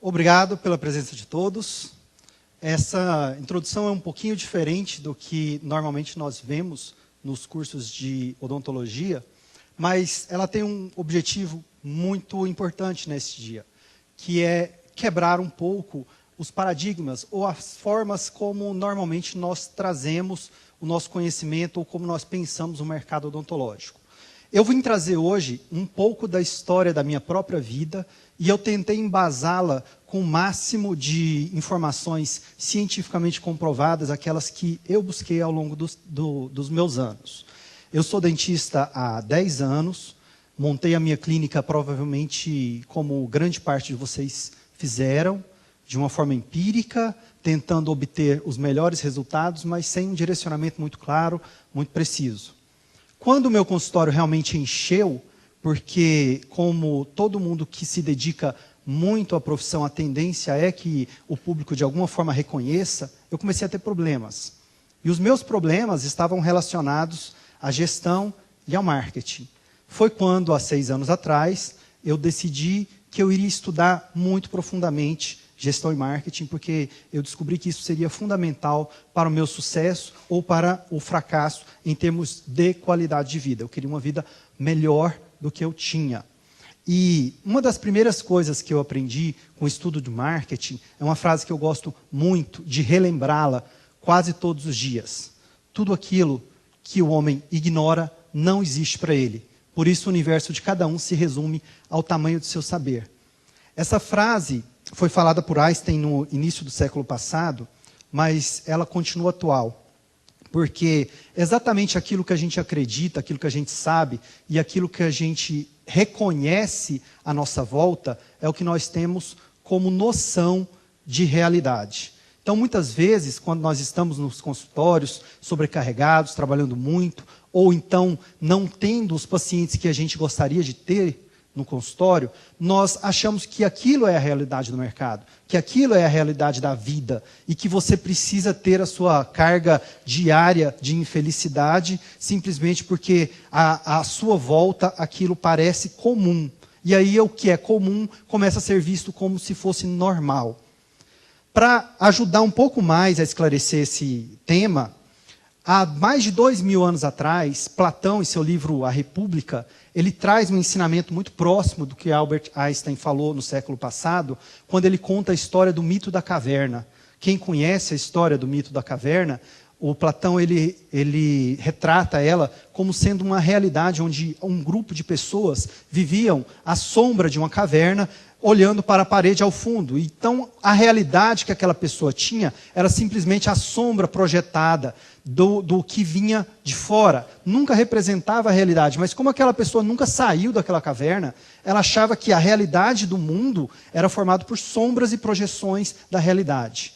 Obrigado pela presença de todos. Essa introdução é um pouquinho diferente do que normalmente nós vemos nos cursos de odontologia, mas ela tem um objetivo muito importante nesse dia, que é quebrar um pouco os paradigmas ou as formas como normalmente nós trazemos o nosso conhecimento ou como nós pensamos o mercado odontológico. Eu vim trazer hoje um pouco da história da minha própria vida e eu tentei embasá-la com o máximo de informações cientificamente comprovadas, aquelas que eu busquei ao longo dos meus anos. Eu sou dentista há 10 anos, montei a minha clínica provavelmente como grande parte de vocês fizeram, de uma forma empírica, tentando obter os melhores resultados, mas sem um direcionamento muito claro, muito preciso. Quando o meu consultório realmente encheu, porque como todo mundo que se dedica muito à profissão, a tendência é que o público de alguma forma reconheça, eu comecei a ter problemas. E os meus problemas estavam relacionados à gestão e ao marketing. Foi quando, há 6 anos atrás, eu decidi que eu iria estudar muito profundamente gestão e marketing, porque eu descobri que isso seria fundamental para o meu sucesso ou para o fracasso em termos de qualidade de vida. Eu queria uma vida melhor do que eu tinha. E uma das primeiras coisas que eu aprendi com o estudo de marketing é uma frase que eu gosto muito de relembrá-la quase todos os dias. Tudo aquilo que o homem ignora não existe para ele. Por isso o universo de cada um se resume ao tamanho do seu saber. Essa frase foi falada por Einstein no início do século passado, mas ela continua atual. Porque exatamente aquilo que a gente acredita, aquilo que a gente sabe e aquilo que a gente reconhece à nossa volta é o que nós temos como noção de realidade. Então, muitas vezes, quando nós estamos nos consultórios sobrecarregados, trabalhando muito, ou então não tendo os pacientes que a gente gostaria de ter no consultório, nós achamos que aquilo é a realidade do mercado, que aquilo é a realidade da vida e que você precisa ter a sua carga diária de infelicidade simplesmente porque à sua volta aquilo parece comum. E aí o que é comum começa a ser visto como se fosse normal. Para ajudar um pouco mais a esclarecer esse tema, há mais de 2000 anos atrás, Platão, em seu livro A República, ele traz um ensinamento muito próximo do que Albert Einstein falou no século passado, quando ele conta a história do mito da caverna. Quem conhece a história do mito da caverna, o Platão ele retrata ela como sendo uma realidade onde um grupo de pessoas viviam à sombra de uma caverna, olhando para a parede ao fundo. Então, a realidade que aquela pessoa tinha era simplesmente a sombra projetada do que vinha de fora. Nunca representava a realidade, mas como aquela pessoa nunca saiu daquela caverna, ela achava que a realidade do mundo era formada por sombras e projeções da realidade.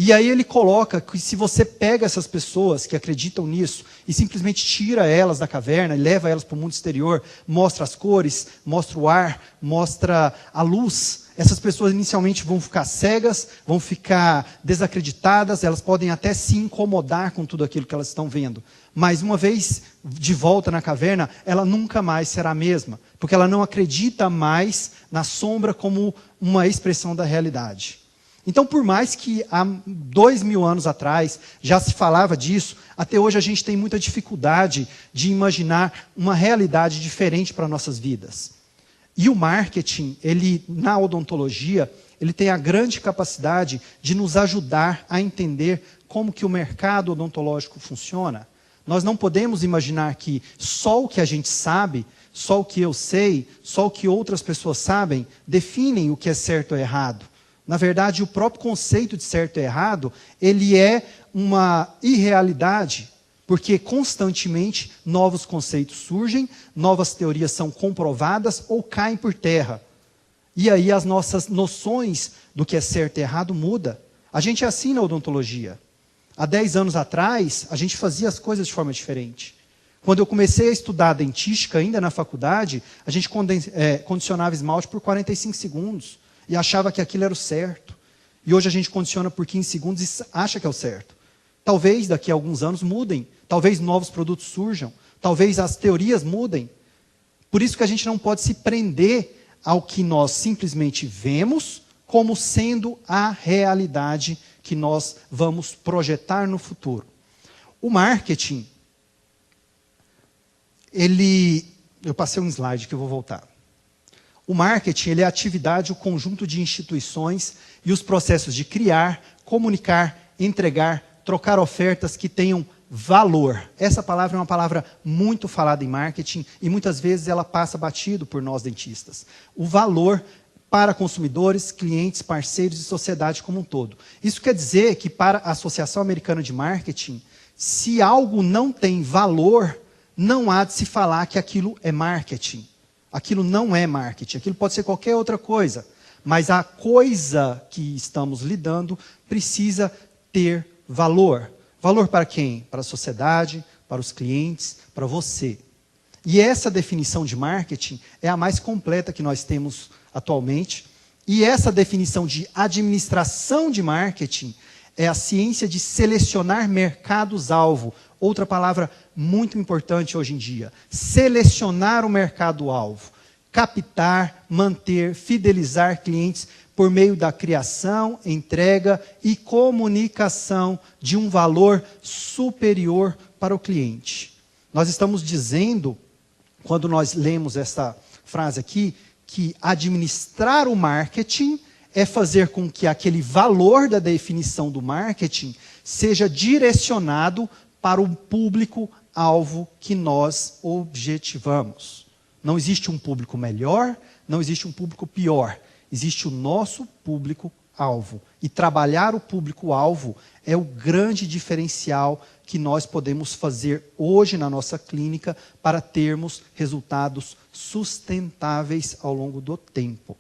E aí ele coloca que se você pega essas pessoas que acreditam nisso e simplesmente tira elas da caverna e leva elas para o mundo exterior, mostra as cores, mostra o ar, mostra a luz, essas pessoas inicialmente vão ficar cegas, vão ficar desacreditadas, elas podem até se incomodar com tudo aquilo que elas estão vendo. Mas uma vez de volta na caverna, ela nunca mais será a mesma, porque ela não acredita mais na sombra como uma expressão da realidade. Então, por mais que há 2000 anos atrás já se falava disso, até hoje a gente tem muita dificuldade de imaginar uma realidade diferente para nossas vidas. E o marketing, na odontologia, ele tem a grande capacidade de nos ajudar a entender como que o mercado odontológico funciona. Nós não podemos imaginar que só o que a gente sabe, só o que eu sei, só o que outras pessoas sabem, definem o que é certo ou errado. Na verdade, o próprio conceito de certo e errado, ele é uma irrealidade, porque constantemente novos conceitos surgem, novas teorias são comprovadas ou caem por terra. E aí as nossas noções do que é certo e errado mudam. A gente é assim na odontologia. Há 10 anos atrás, a gente fazia as coisas de forma diferente. Quando eu comecei a estudar dentística, ainda na faculdade, a gente condicionava esmalte por 45 segundos. E achava que aquilo era o certo. E hoje a gente condiciona por 15 segundos e acha que é o certo. Talvez daqui a alguns anos mudem. Talvez novos produtos surjam. Talvez as teorias mudem. Por isso que a gente não pode se prender ao que nós simplesmente vemos como sendo a realidade que nós vamos projetar no futuro. O marketing, eu passei um slide que eu vou voltar. O marketing ele é a atividade, o conjunto de instituições e os processos de criar, comunicar, entregar, trocar ofertas que tenham valor. Essa palavra é uma palavra muito falada em marketing e muitas vezes ela passa batido por nós dentistas. O valor para consumidores, clientes, parceiros e sociedade como um todo. Isso quer dizer que para a Associação Americana de Marketing, se algo não tem valor, não há de se falar que aquilo é marketing. Aquilo não é marketing, aquilo pode ser qualquer outra coisa. Mas a coisa que estamos lidando precisa ter valor. Valor para quem? Para a sociedade, para os clientes, para você. E essa definição de marketing é a mais completa que nós temos atualmente. E essa definição de administração de marketing é a ciência de selecionar mercados-alvo. Outra palavra muito importante hoje em dia. Selecionar o mercado-alvo. Captar, manter, fidelizar clientes por meio da criação, entrega e comunicação de um valor superior para o cliente. Nós estamos dizendo, quando nós lemos essa frase aqui, que administrar o marketing é fazer com que aquele valor da definição do marketing seja direcionado para o público-alvo que nós objetivamos. Não existe um público melhor, não existe um público pior. Existe o nosso público-alvo. E trabalhar o público-alvo é o grande diferencial que nós podemos fazer hoje na nossa clínica para termos resultados sustentáveis ao longo do tempo.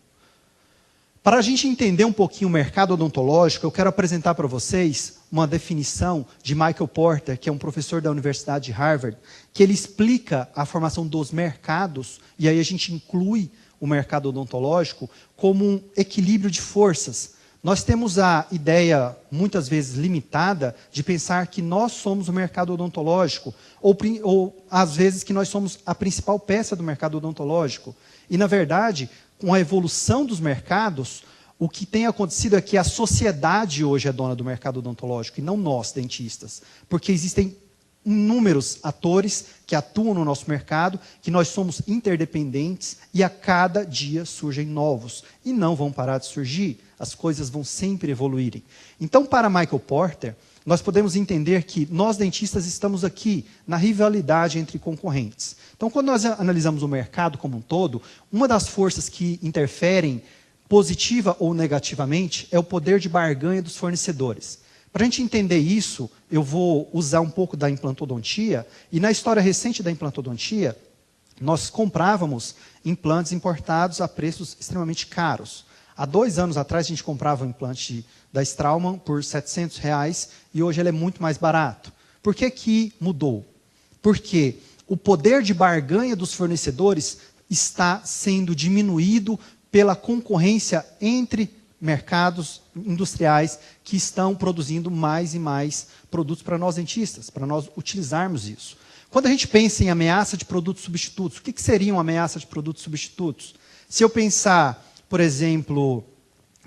Para a gente entender um pouquinho o mercado odontológico, eu quero apresentar para vocês uma definição de Michael Porter, que é um professor da Universidade de Harvard, que ele explica a formação dos mercados, e aí a gente inclui o mercado odontológico como um equilíbrio de forças. Nós temos a ideia, muitas vezes limitada, de pensar que nós somos o mercado odontológico, ou às vezes que nós somos a principal peça do mercado odontológico. E, na verdade, com a evolução dos mercados, o que tem acontecido é que a sociedade hoje é dona do mercado odontológico, e não nós, dentistas. Porque existem inúmeros atores que atuam no nosso mercado, que nós somos interdependentes e a cada dia surgem novos. E não vão parar de surgir, as coisas vão sempre evoluírem. Então, para Michael Porter, nós podemos entender que nós dentistas estamos aqui na rivalidade entre concorrentes. Então, quando nós analisamos o mercado como um todo, uma das forças que interferem positiva ou negativamente é o poder de barganha dos fornecedores. Para a gente entender isso, eu vou usar um pouco da implantodontia, e na história recente da implantodontia, nós comprávamos implantes importados a preços extremamente caros. Há 2 anos atrás, a gente comprava um implante da Straumann por R$700, e hoje ele é muito mais barato. Por que que mudou? Porque o poder de barganha dos fornecedores está sendo diminuído pela concorrência entre mercados industriais que estão produzindo mais e mais produtos para nós dentistas, para nós utilizarmos isso. Quando a gente pensa em ameaça de produtos substitutos, o que seria uma ameaça de produtos substitutos? Se eu pensar, por exemplo,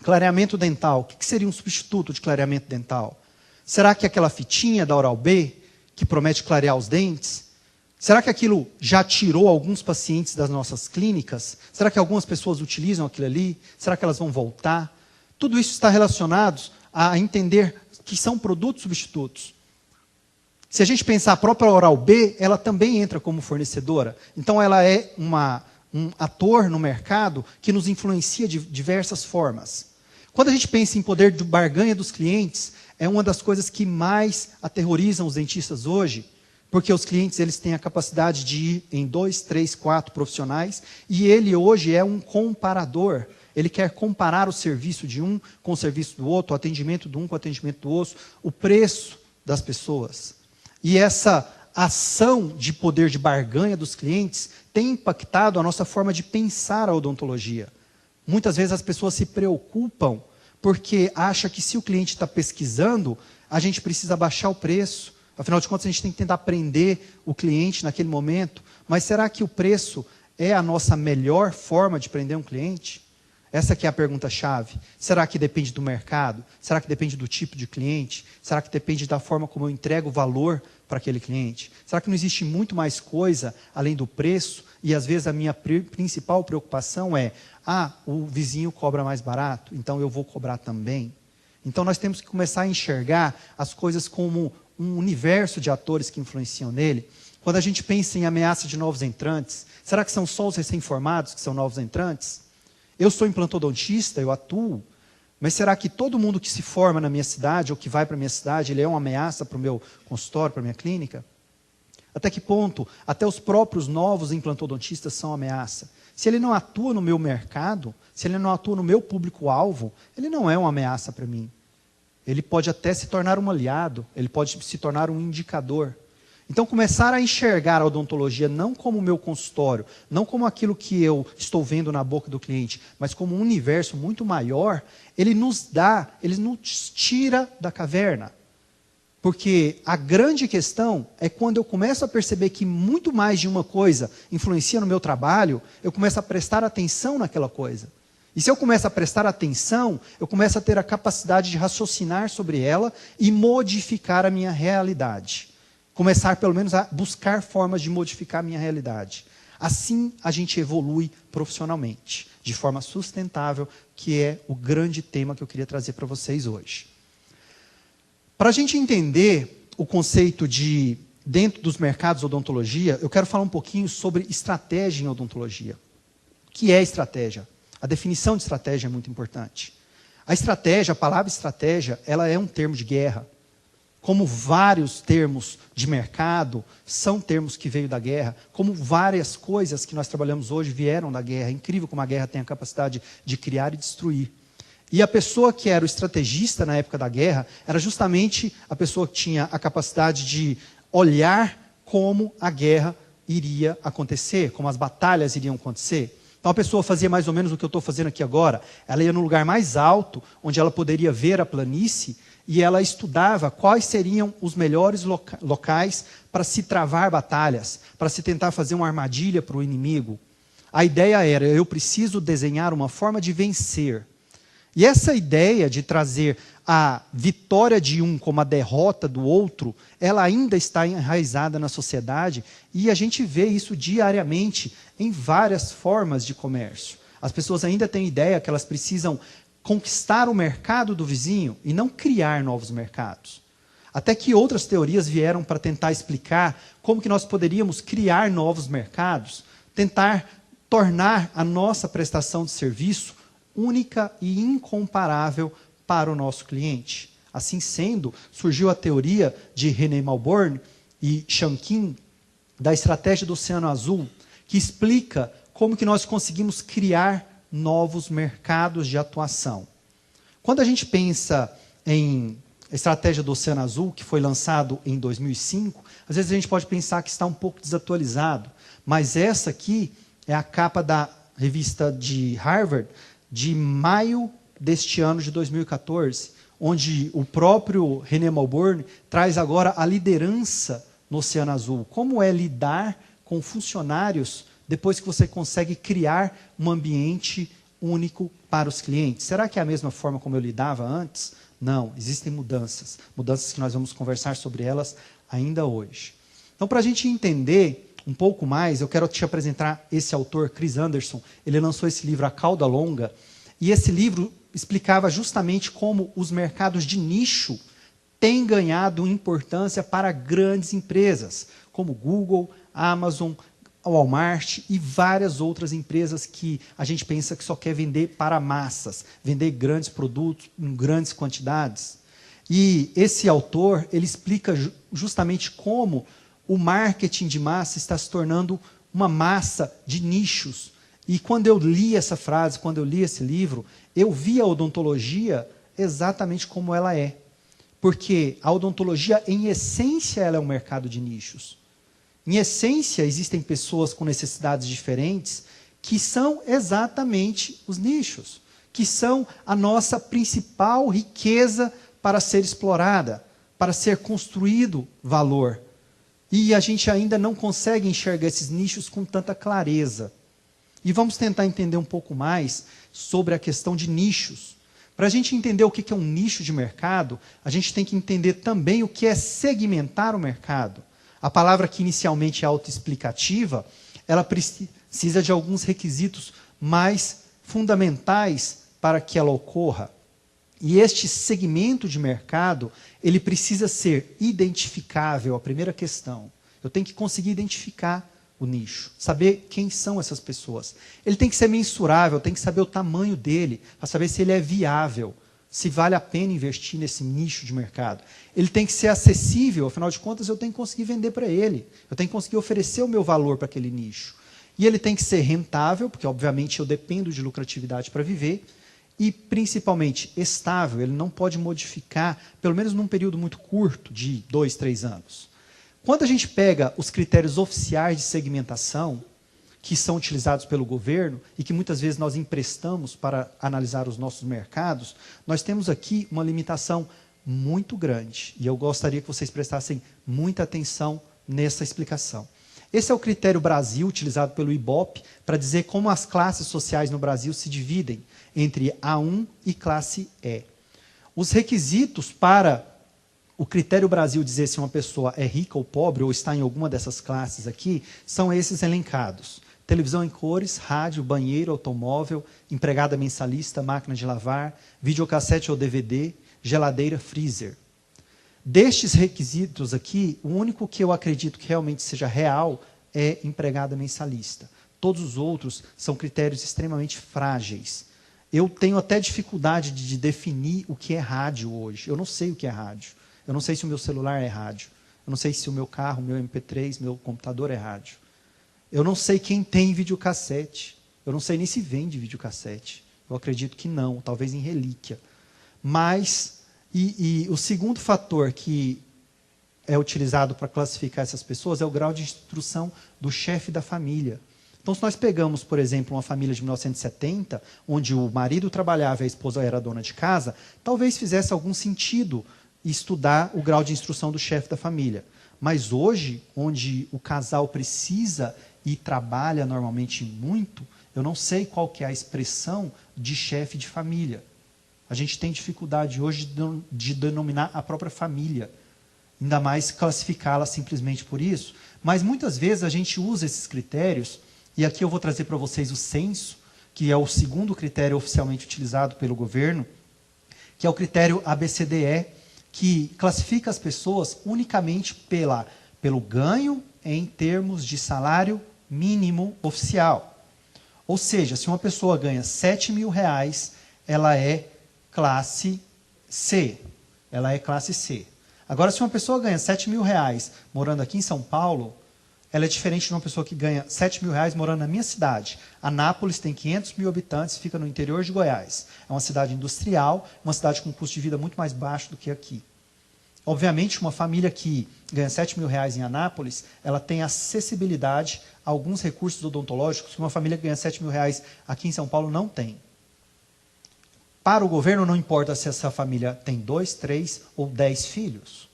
clareamento dental, o que seria um substituto de clareamento dental? Será que aquela fitinha da Oral-B, que promete clarear os dentes, será que aquilo já tirou alguns pacientes das nossas clínicas? Será que algumas pessoas utilizam aquilo ali? Será que elas vão voltar? Tudo isso está relacionado a entender que são produtos substitutos. Se a gente pensar a própria Oral-B, ela também entra como fornecedora. Então ela é um ator no mercado que nos influencia de diversas formas. Quando a gente pensa em poder de barganha dos clientes, é uma das coisas que mais aterrorizam os dentistas hoje, porque os clientes eles têm a capacidade de ir em 2, 3, 4 profissionais, e ele hoje é um comparador. Ele quer comparar o serviço de um com o serviço do outro, o atendimento de um com o atendimento do outro, o preço das pessoas. E essa ação de poder de barganha dos clientes tem impactado a nossa forma de pensar a odontologia. Muitas vezes as pessoas se preocupam porque acham que se o cliente está pesquisando, a gente precisa baixar o preço. Afinal de contas, a gente tem que tentar prender o cliente naquele momento. Mas será que o preço é a nossa melhor forma de prender um cliente? Essa que é a pergunta-chave. Será que depende do mercado? Será que depende do tipo de cliente? Será que depende da forma como eu entrego valor para aquele cliente? Será que não existe muito mais coisa além do preço? E às vezes a minha principal preocupação é, o vizinho cobra mais barato, então eu vou cobrar também. Então nós temos que começar a enxergar as coisas como um universo de atores que influenciam nele. Quando a gente pensa em ameaça de novos entrantes, será que são só os recém-formados que são novos entrantes? Eu sou implantodontista, eu atuo, mas será que todo mundo que se forma na minha cidade ou que vai para a minha cidade, ele é uma ameaça para o meu consultório, para a minha clínica? Até que ponto até os próprios novos implantodontistas são ameaça? Se ele não atua no meu mercado, se ele não atua no meu público-alvo, ele não é uma ameaça para mim. Ele pode até se tornar um aliado, ele pode se tornar um indicador. Então, começar a enxergar a odontologia não como o meu consultório, não como aquilo que eu estou vendo na boca do cliente, mas como um universo muito maior, ele nos tira da caverna. Porque a grande questão é quando eu começo a perceber que muito mais de uma coisa influencia no meu trabalho, eu começo a prestar atenção naquela coisa. E se eu começo a prestar atenção, eu começo a ter a capacidade de raciocinar sobre ela e modificar a minha realidade. Começar, pelo menos, a buscar formas de modificar a minha realidade. Assim, a gente evolui profissionalmente, de forma sustentável, que é o grande tema que eu queria trazer para vocês hoje. Para a gente entender o conceito de dentro dos mercados de odontologia, eu quero falar um pouquinho sobre estratégia em odontologia. O que é estratégia? A definição de estratégia é muito importante. A estratégia, a palavra estratégia, ela é um termo de guerra. Como vários termos de mercado são termos que veio da guerra, como várias coisas que nós trabalhamos hoje vieram da guerra. É incrível como a guerra tem a capacidade de criar e destruir. E a pessoa que era o estrategista na época da guerra era justamente a pessoa que tinha a capacidade de olhar como a guerra iria acontecer, como as batalhas iriam acontecer. Então a pessoa fazia mais ou menos o que eu estou fazendo aqui agora. Ela ia no lugar mais alto, onde ela poderia ver a planície, e ela estudava quais seriam os melhores locais para se travar batalhas, para se tentar fazer uma armadilha para o inimigo. A ideia era, eu preciso desenhar uma forma de vencer. E essa ideia de trazer a vitória de um como a derrota do outro, ela ainda está enraizada na sociedade, e a gente vê isso diariamente em várias formas de comércio. As pessoas ainda têm ideia que elas precisam conquistar o mercado do vizinho e não criar novos mercados. Até que outras teorias vieram para tentar explicar como que nós poderíamos criar novos mercados, tentar tornar a nossa prestação de serviço única e incomparável para o nosso cliente. Assim sendo, surgiu a teoria de René Malborn e Shankin da estratégia do Oceano Azul, que explica como que nós conseguimos criar novos mercados de atuação. Quando a gente pensa em estratégia do Oceano Azul, que foi lançado em 2005, às vezes a gente pode pensar que está um pouco desatualizado, mas essa aqui é a capa da revista de Harvard de maio deste ano de 2014, onde o próprio René Malborn traz agora a liderança no Oceano Azul. Como é lidar com funcionários depois que você consegue criar um ambiente único para os clientes? Será que é a mesma forma como eu lidava antes? Não, existem mudanças. Mudanças que nós vamos conversar sobre elas ainda hoje. Então, para a gente entender um pouco mais, eu quero te apresentar esse autor, Chris Anderson. Ele lançou esse livro, A Cauda Longa, e esse livro explicava justamente como os mercados de nicho têm ganhado importância para grandes empresas, como Google, Amazon, Walmart e várias outras empresas que a gente pensa que só quer vender para massas, vender grandes produtos em grandes quantidades. E esse autor, ele explica justamente como o marketing de massa está se tornando uma massa de nichos. E quando eu li essa frase, quando eu li esse livro, eu vi a odontologia exatamente como ela é. Porque a odontologia, em essência, ela é um mercado de nichos. Em essência, existem pessoas com necessidades diferentes que são exatamente os nichos, que são a nossa principal riqueza para ser explorada, para ser construído valor. E a gente ainda não consegue enxergar esses nichos com tanta clareza. E vamos tentar entender um pouco mais sobre a questão de nichos. Para a gente entender o que é um nicho de mercado, a gente tem que entender também o que é segmentar o mercado. A palavra que inicialmente é autoexplicativa, ela precisa de alguns requisitos mais fundamentais para que ela ocorra. E este segmento de mercado, ele precisa ser identificável, a primeira questão. Eu tenho que conseguir identificar o nicho, saber quem são essas pessoas. Ele tem que ser mensurável, tem que saber o tamanho dele, para saber se ele é viável, se vale a pena investir nesse nicho de mercado. Ele tem que ser acessível, afinal de contas eu tenho que conseguir vender para ele, eu tenho que conseguir oferecer o meu valor para aquele nicho. E ele tem que ser rentável, porque obviamente eu dependo de lucratividade para viver, e principalmente estável, ele não pode modificar, pelo menos num período muito curto, de 2, 3 anos. Quando a gente pega os critérios oficiais de segmentação, que são utilizados pelo governo, e que muitas vezes nós emprestamos para analisar os nossos mercados, nós temos aqui uma limitação muito grande, e eu gostaria que vocês prestassem muita atenção nessa explicação. Esse é o critério Brasil, utilizado pelo IBOP, para dizer como as classes sociais no Brasil se dividem entre A1 e classe E. Os requisitos para o critério Brasil dizer se uma pessoa é rica ou pobre, ou está em alguma dessas classes aqui, são esses elencados. Televisão em cores, rádio, banheiro, automóvel, empregada mensalista, máquina de lavar, videocassete ou DVD, geladeira, freezer. Destes requisitos aqui, o único que eu acredito que realmente seja real é empregada mensalista. Todos os outros são critérios extremamente frágeis. Eu tenho até dificuldade de definir o que é rádio hoje. Eu não sei o que é rádio. Eu não sei se o meu celular é rádio. Eu não sei se o meu carro, meu MP3, meu computador é rádio. Eu não sei quem tem videocassete. Eu não sei nem se vende videocassete. Eu acredito que não, talvez em relíquia. Mas, o segundo fator que é utilizado para classificar essas pessoas é o grau de instrução do chefe da família. Então, se nós pegamos, por exemplo, uma família de 1970, onde o marido trabalhava e a esposa era dona de casa, talvez fizesse algum sentido estudar o grau de instrução do chefe da família. Mas hoje, onde o casal precisa e trabalha normalmente muito, eu não sei qual que é a expressão de chefe de família. A gente tem dificuldade hoje de denominar a própria família, ainda mais classificá-la simplesmente por isso. Mas muitas vezes a gente usa esses critérios, e aqui eu vou trazer para vocês o censo, que é o segundo critério oficialmente utilizado pelo governo, que é o critério ABCDE, que classifica as pessoas unicamente pelo ganho em termos de salário mínimo oficial. Ou seja, se uma pessoa ganha R$7.000, ela é classe C. Ela é classe C. Agora, se uma pessoa ganha R$7.000 morando aqui em São Paulo, ela é diferente de uma pessoa que ganha R$7.000 morando na minha cidade. Anápolis tem 500 mil habitantes, fica no interior de Goiás. É uma cidade industrial, uma cidade com custo de vida muito mais baixo do que aqui. Obviamente, uma família que ganha R$7.000 em Anápolis, ela tem acessibilidade a alguns recursos odontológicos que uma família que ganha R$7.000 aqui em São Paulo não tem. Para o governo, não importa se essa família tem 2, 3 ou 10 filhos.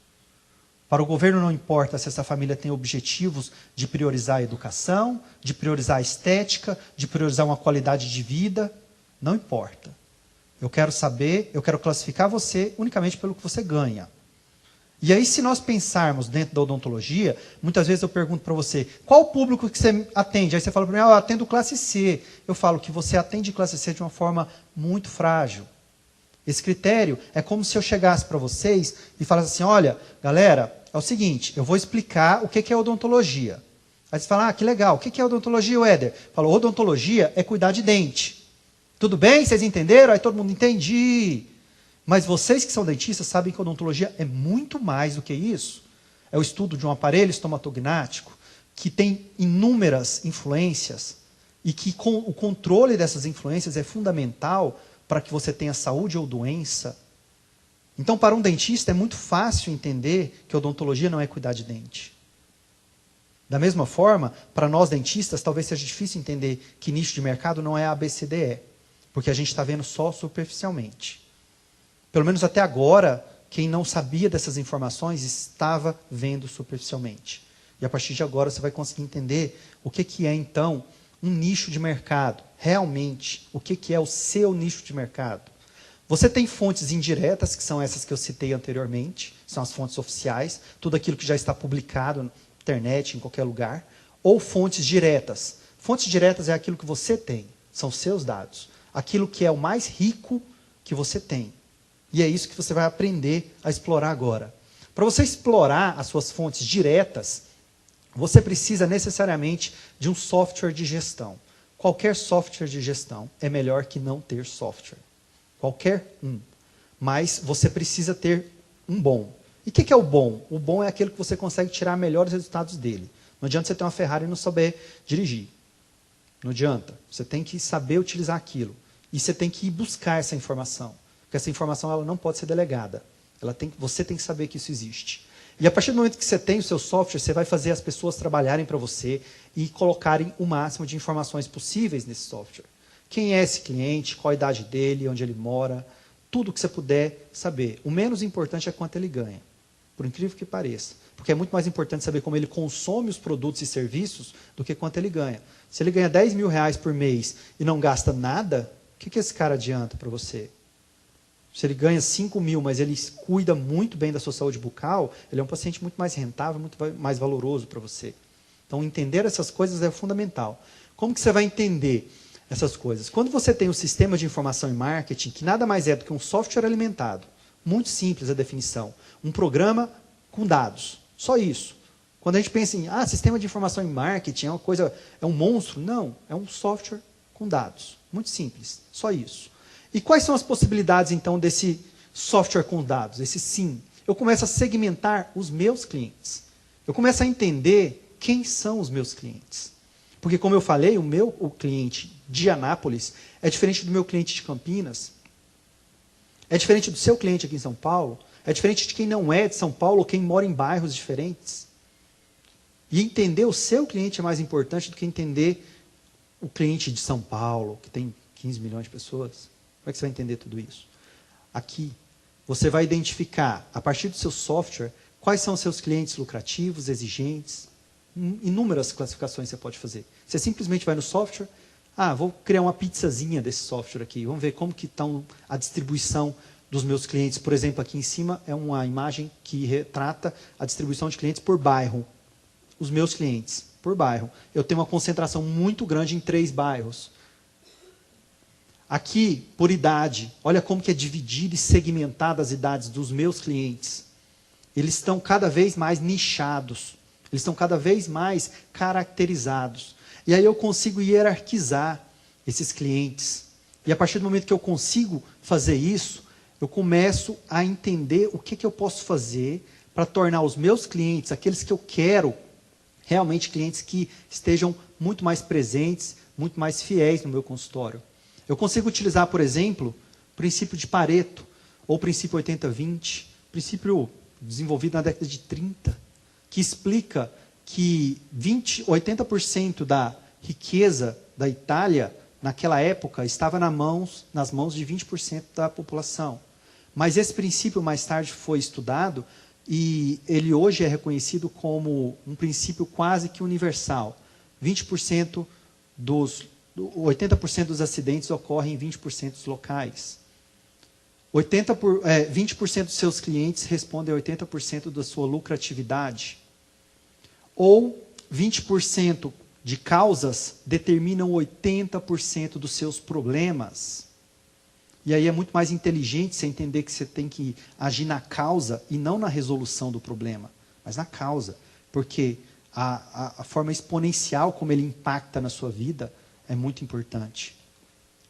Para o governo, não importa se essa família tem objetivos de priorizar a educação, de priorizar a estética, de priorizar uma qualidade de vida. Não importa. Eu quero saber, eu quero classificar você unicamente pelo que você ganha. E aí, se nós pensarmos dentro da odontologia, muitas vezes eu pergunto para você, qual o público que você atende? Aí você fala para mim, eu atendo classe C. Eu falo que você atende classe C de uma forma muito frágil. Esse critério é como se eu chegasse para vocês e falasse assim, olha, galera, é o seguinte, eu vou explicar o que é odontologia. Aí você fala, que legal, o que é odontologia, Éder? Falou, odontologia é cuidar de dente. Tudo bem? Vocês entenderam? Aí todo mundo, entendi. Mas vocês que são dentistas sabem que a odontologia é muito mais do que isso. É o estudo de um aparelho estomatognático que tem inúmeras influências e que o controle dessas influências é fundamental para que você tenha saúde ou doença. Então, para um dentista é muito fácil entender que a odontologia não é cuidar de dente. Da mesma forma, para nós dentistas, talvez seja difícil entender que nicho de mercado não é ABCDE, porque a gente está vendo só superficialmente. Pelo menos até agora, quem não sabia dessas informações estava vendo superficialmente. E a partir de agora você vai conseguir entender o que é, então, um nicho de mercado. Realmente, o que é o seu nicho de mercado? Você tem fontes indiretas, que são essas que eu citei anteriormente, são as fontes oficiais, tudo aquilo que já está publicado na internet, em qualquer lugar, ou fontes diretas. Fontes diretas é aquilo que você tem, são seus dados, aquilo que é o mais rico que você tem. E é isso que você vai aprender a explorar agora. Para você explorar as suas fontes diretas, você precisa necessariamente de um software de gestão. Qualquer software de gestão é melhor que não ter software. Qualquer um. Mas você precisa ter um bom. E o que é o bom? O bom é aquele que você consegue tirar melhores resultados dele. Não adianta você ter uma Ferrari e não saber dirigir. Não adianta. Você tem que saber utilizar aquilo. E você tem que ir buscar essa informação. Porque essa informação ela não pode ser delegada. Você tem que saber que isso existe. E a partir do momento que você tem o seu software, você vai fazer as pessoas trabalharem para você e colocarem o máximo de informações possíveis nesse software. Quem é esse cliente, qual a idade dele, onde ele mora, tudo que você puder saber. O menos importante é quanto ele ganha, por incrível que pareça. Porque é muito mais importante saber como ele consome os produtos e serviços do que quanto ele ganha. Se ele ganha 10 mil reais por mês e não gasta nada, o que esse cara adianta para você? Se ele ganha 5 mil, mas ele cuida muito bem da sua saúde bucal, ele é um paciente muito mais rentável, muito mais valoroso para você. Então, entender essas coisas é fundamental. Como que você vai entender essas coisas? Quando você tem um sistema de informação e marketing, que nada mais é do que um software alimentado, muito simples a definição, um programa com dados, só isso. Quando a gente pensa em, sistema de informação e marketing é uma coisa, é um monstro, não, é um software com dados, muito simples, só isso. E quais são as possibilidades, então, desse software com dados? Esse sim. Eu começo a segmentar os meus clientes. Eu começo a entender quem são os meus clientes. Porque, como eu falei, o cliente de Anápolis é diferente do meu cliente de Campinas, é diferente do seu cliente aqui em São Paulo, é diferente de quem não é de São Paulo ou quem mora em bairros diferentes. E entender o seu cliente é mais importante do que entender o cliente de São Paulo, que tem 15 milhões de pessoas. Como é que você vai entender tudo isso? Aqui, você vai identificar, a partir do seu software, quais são os seus clientes lucrativos, exigentes. Inúmeras classificações você pode fazer. Você simplesmente vai no software, vou criar uma pizzazinha desse software aqui. Vamos ver como que está a distribuição dos meus clientes. Por exemplo, aqui em cima é uma imagem que retrata a distribuição de clientes por bairro. Os meus clientes, por bairro. Eu tenho uma concentração muito grande em 3 bairros. Aqui, por idade, olha como que é dividido e segmentado as idades dos meus clientes. Eles estão cada vez mais nichados. Eles estão cada vez mais caracterizados. E aí eu consigo hierarquizar esses clientes. E a partir do momento que eu consigo fazer isso, eu começo a entender o que eu posso fazer para tornar os meus clientes, aqueles que eu quero, realmente clientes que estejam muito mais presentes, muito mais fiéis no meu consultório. Eu consigo utilizar, por exemplo, o princípio de Pareto, ou o princípio 80-20, princípio desenvolvido na década de 30, que explica que 80% da riqueza da Itália, naquela época, estava nas mãos de 20% da população. Mas esse princípio mais tarde foi estudado e ele hoje é reconhecido como um princípio quase que universal. 80% dos acidentes ocorrem em 20% dos locais. 20% dos seus clientes respondem a 80% da sua lucratividade. Ou 20% de causas determinam 80% dos seus problemas. E aí é muito mais inteligente você entender que você tem que agir na causa e não na resolução do problema, mas na causa. Porque a forma exponencial como ele impacta na sua vida é muito importante.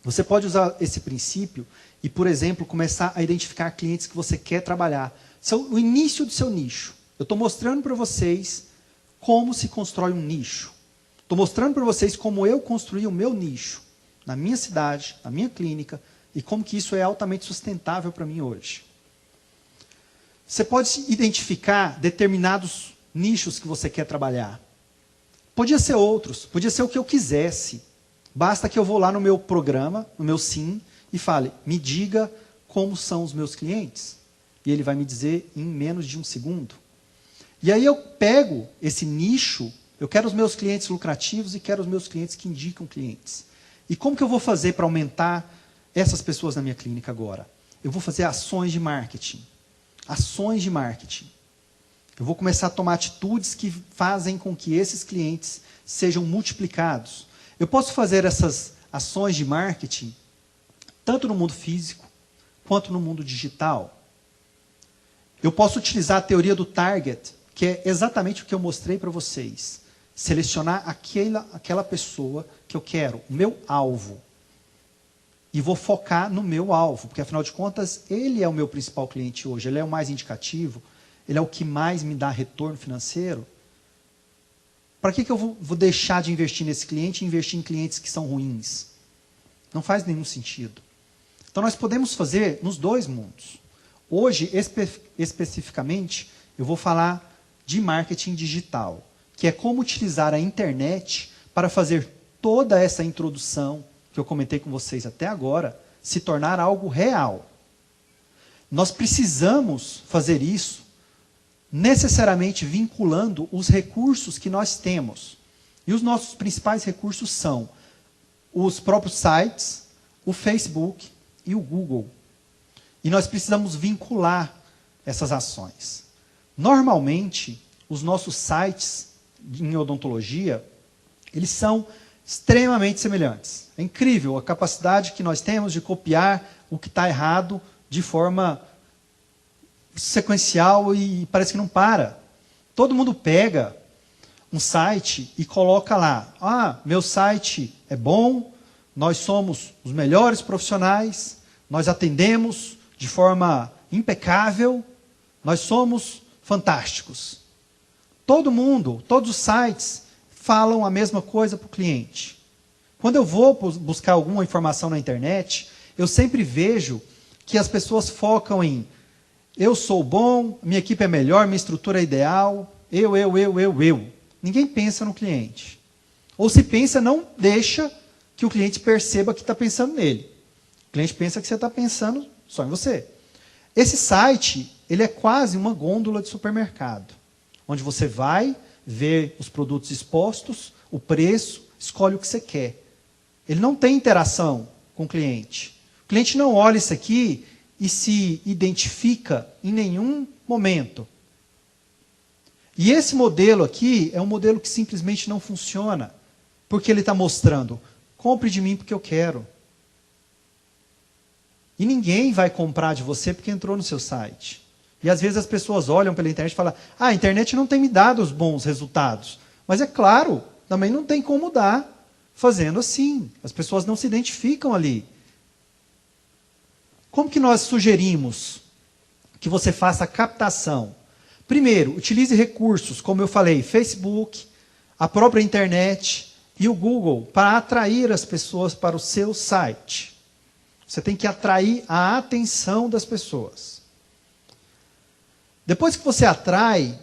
Você pode usar esse princípio e, por exemplo, começar a identificar clientes que você quer trabalhar. O início do seu nicho. Eu estou mostrando para vocês como se constrói um nicho. Estou mostrando para vocês como eu construí o meu nicho, na minha cidade, na minha clínica, e como que isso é altamente sustentável para mim hoje. Você pode identificar determinados nichos que você quer trabalhar. Podia ser outros, podia ser o que eu quisesse. Basta que eu vou lá no meu programa, no meu SIM, e fale, me diga como são os meus clientes. E ele vai me dizer em menos de 1 segundo. E aí eu pego esse nicho Eu quero os meus clientes lucrativos e quero os meus clientes que indicam clientes. E como que eu vou fazer para aumentar essas pessoas na minha clínica agora? Eu vou fazer ações de marketing. Ações de marketing. Eu vou começar a tomar atitudes que fazem com que esses clientes sejam multiplicados. Eu posso fazer essas ações de marketing tanto no mundo físico quanto no mundo digital. Eu posso utilizar a teoria do target, que é exatamente o que eu mostrei para vocês. Selecionar aquela pessoa que eu quero, o meu alvo. E vou focar no meu alvo, porque afinal de contas, ele é o meu principal cliente hoje, ele é o mais indicativo, ele é o que mais me dá retorno financeiro. Para que eu vou deixar de investir nesse cliente e investir em clientes que são ruins? Não faz nenhum sentido. Então nós podemos fazer nos dois mundos. Hoje, especificamente, eu vou falar de marketing digital, que é como utilizar a internet para fazer toda essa introdução que eu comentei com vocês até agora, se tornar algo real. Nós precisamos fazer isso necessariamente vinculando os recursos que nós temos. E os nossos principais recursos são os próprios sites, o Facebook e o Google. E nós precisamos vincular essas ações. Normalmente, os nossos sites em odontologia, eles são extremamente semelhantes. É incrível a capacidade que nós temos de copiar o que está errado de forma sequencial e parece que não para. Todo mundo pega um site e coloca lá, meu site é bom, nós somos os melhores profissionais, nós atendemos de forma impecável, nós somos fantásticos. Todo mundo, todos os sites falam a mesma coisa para o cliente. Quando eu vou buscar alguma informação na internet, eu sempre vejo que as pessoas focam em eu sou bom, minha equipe é melhor, minha estrutura é ideal, eu. Ninguém pensa no cliente. Ou se pensa, não deixa que o cliente perceba que está pensando nele. O cliente pensa que você está pensando só em você. Esse site, ele é quase uma gôndola de supermercado, onde você vai ver os produtos expostos, o preço, escolhe o que você quer. Ele não tem interação com o cliente. O cliente não olha isso aqui e se identifica em nenhum momento. E esse modelo aqui é um modelo que simplesmente não funciona, porque ele está mostrando, compre de mim porque eu quero. E ninguém vai comprar de você porque entrou no seu site. E às vezes as pessoas olham pela internet e falam, a internet não tem me dado os bons resultados. Mas é claro, também não tem como dar fazendo assim. As pessoas não se identificam ali. Como que nós sugerimos que você faça a captação? Primeiro, utilize recursos, como eu falei, Facebook, a própria internet e o Google, para atrair as pessoas para o seu site. Você tem que atrair a atenção das pessoas. Depois que você atrai,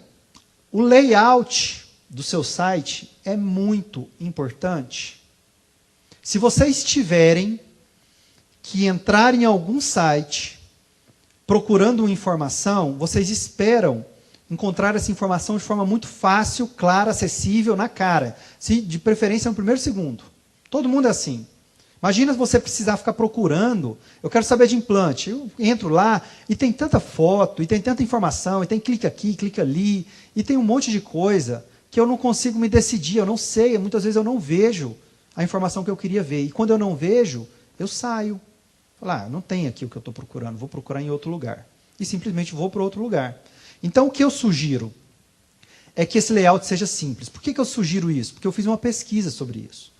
o layout do seu site é muito importante. Se vocês tiverem que entrar em algum site procurando uma informação, vocês esperam encontrar essa informação de forma muito fácil, clara, acessível, na cara. De preferência no primeiro segundo. Todo mundo é assim. Imagina você precisar ficar procurando, eu quero saber de implante. Eu entro lá e tem tanta foto, e tem tanta informação, e tem clique aqui, clique ali, e tem um monte de coisa que eu não consigo me decidir, eu não sei, muitas vezes eu não vejo a informação que eu queria ver. E quando eu não vejo, eu saio. Falar, não tem aqui o que eu estou procurando, vou procurar em outro lugar. E simplesmente vou para outro lugar. Então, o que eu sugiro é que esse layout seja simples. Por que eu sugiro isso? Porque eu fiz uma pesquisa sobre isso.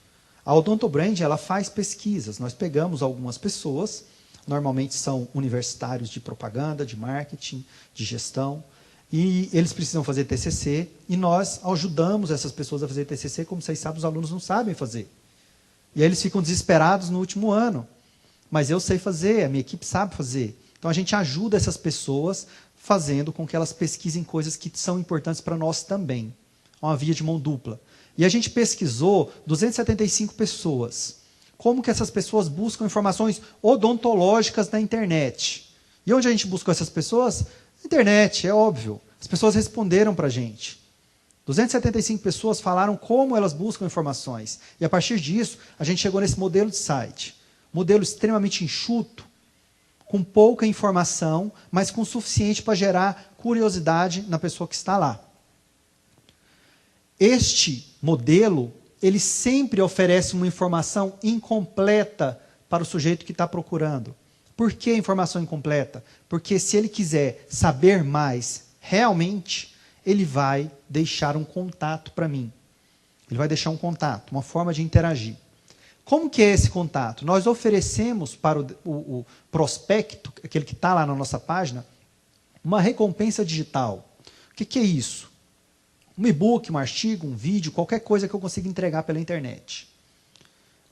A Odontobrand, ela faz pesquisas. Nós pegamos algumas pessoas, normalmente são universitários de propaganda, de marketing, de gestão, e eles precisam fazer TCC, e nós ajudamos essas pessoas a fazer TCC, como vocês sabem, os alunos não sabem fazer. E aí eles ficam desesperados no último ano. Mas eu sei fazer, a minha equipe sabe fazer. Então a gente ajuda essas pessoas fazendo com que elas pesquisem coisas que são importantes para nós também. É uma via de mão dupla. E a gente pesquisou 275 pessoas. Como que essas pessoas buscam informações odontológicas na internet? E onde a gente buscou essas pessoas? Na internet, é óbvio. As pessoas responderam para a gente. 275 pessoas falaram como elas buscam informações. E a partir disso, a gente chegou nesse modelo de site. Modelo extremamente enxuto, com pouca informação, mas com o suficiente para gerar curiosidade na pessoa que está lá. Este modelo, ele sempre oferece uma informação incompleta para o sujeito que está procurando. Por que informação incompleta? Porque se ele quiser saber mais realmente, ele vai deixar um contato para mim. Ele vai deixar um contato, uma forma de interagir. Como que é esse contato? Nós oferecemos para o prospecto, aquele que está lá na nossa página, uma recompensa digital. O que é isso? Um e-book, um artigo, um vídeo, qualquer coisa que eu consiga entregar pela internet.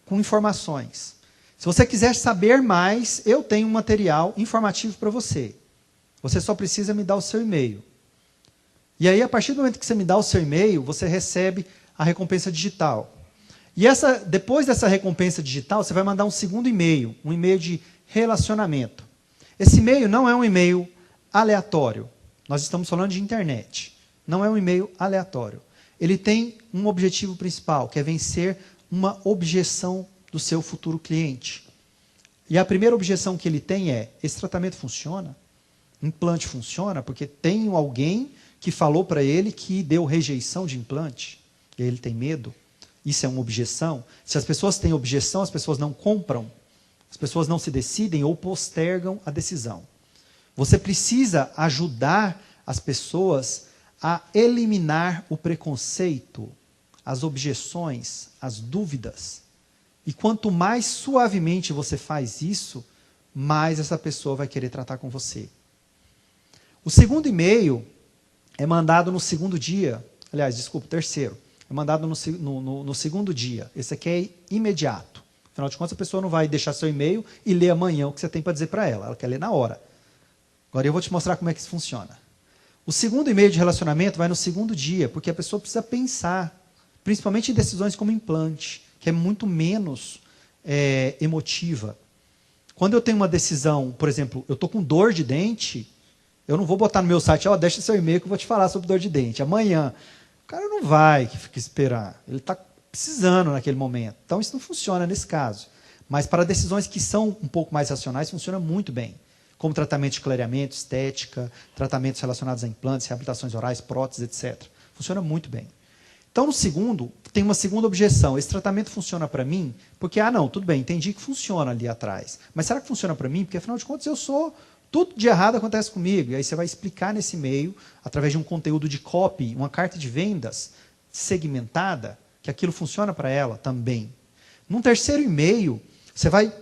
Com informações. Se você quiser saber mais, eu tenho um material informativo para você. Você só precisa me dar o seu e-mail. E aí, a partir do momento que você me dá o seu e-mail, você recebe a recompensa digital. E depois dessa recompensa digital, você vai mandar um segundo e-mail, um e-mail de relacionamento. Esse e-mail não é um e-mail aleatório. Nós estamos falando de internet. Não é um e-mail aleatório. Ele tem um objetivo principal, que é vencer uma objeção do seu futuro cliente. E a primeira objeção que ele tem é: esse tratamento funciona? Implante funciona? Porque tem alguém que falou para ele que deu rejeição de implante. E aí ele tem medo. Isso é uma objeção. Se as pessoas têm objeção, as pessoas não compram. As pessoas não se decidem ou postergam a decisão. Você precisa ajudar as pessoas a eliminar o preconceito, as objeções, as dúvidas. E quanto mais suavemente você faz isso, mais essa pessoa vai querer tratar com você. O segundo e-mail é mandado no segundo dia. Aliás, desculpa, o terceiro. É mandado no segundo dia. Esse aqui é imediato. Afinal de contas, a pessoa não vai deixar seu e-mail e ler amanhã o que você tem para dizer para ela. Ela quer ler na hora. Agora eu vou te mostrar como é que isso funciona. O segundo e-mail de relacionamento vai no segundo dia, porque a pessoa precisa pensar, principalmente em decisões como implante, que é muito menos emotiva. Quando eu tenho uma decisão, por exemplo, eu estou com dor de dente, eu não vou botar no meu site: deixa seu e-mail que eu vou te falar sobre dor de dente. Amanhã. O cara não vai esperar. Ele está precisando naquele momento. Então, isso não funciona nesse caso. Mas para decisões que são um pouco mais racionais, funciona muito bem. Como tratamento de clareamento, estética, tratamentos relacionados a implantes, reabilitações orais, próteses, etc. Funciona muito bem. Então, no segundo, tem uma segunda objeção. Esse tratamento funciona para mim? Porque, não, tudo bem, entendi que funciona ali atrás. Mas será que funciona para mim? Porque, afinal de contas, eu sou... Tudo de errado acontece comigo. E aí você vai explicar nesse e-mail, através de um conteúdo de copy, uma carta de vendas segmentada, que aquilo funciona para ela também. Num terceiro e-mail, você vai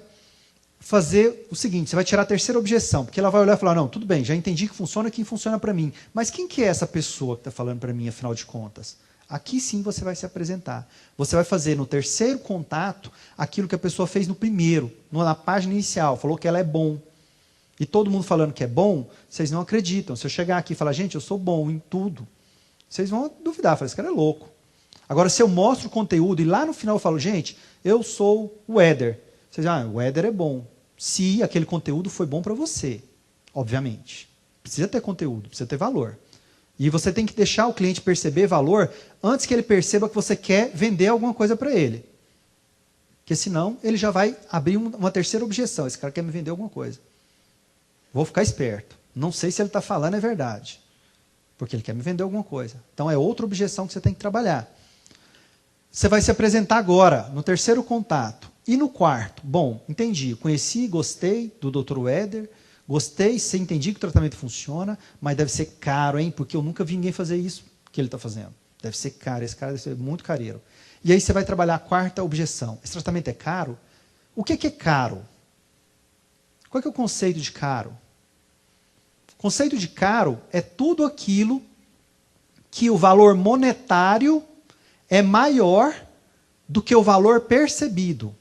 fazer o seguinte: você vai tirar a terceira objeção, porque ela vai olhar e falar: não, tudo bem, já entendi que funciona para mim. Mas quem que é essa pessoa que está falando para mim, afinal de contas? Aqui sim você vai se apresentar. Você vai fazer no terceiro contato aquilo que a pessoa fez no primeiro, na página inicial, falou que ela é bom. E todo mundo falando que é bom, vocês não acreditam. Se eu chegar aqui e falar: gente, eu sou bom em tudo, vocês vão duvidar, falar: esse cara é louco. Agora, se eu mostro o conteúdo e lá no final eu falo: gente, eu sou o Éder. Vocês o Éder é bom. Se aquele conteúdo foi bom para você, obviamente. Precisa ter conteúdo, precisa ter valor. E você tem que deixar o cliente perceber valor antes que ele perceba que você quer vender alguma coisa para ele. Porque senão ele já vai abrir uma terceira objeção: esse cara quer me vender alguma coisa. Vou ficar esperto. Não sei se ele está falando é verdade. Porque ele quer me vender alguma coisa. Então é outra objeção que você tem que trabalhar. Você vai se apresentar agora, no terceiro contato. E no quarto? Bom, entendi. Conheci, gostei do Dr. Éder. Gostei, entendi que o tratamento funciona, mas deve ser caro, hein? Porque eu nunca vi ninguém fazer isso que ele está fazendo. Deve ser caro, esse cara deve ser muito careiro. E aí você vai trabalhar a quarta objeção. Esse tratamento é caro? O que é caro? Qual é o conceito de caro? O conceito de caro é tudo aquilo que o valor monetário é maior do que o valor percebido.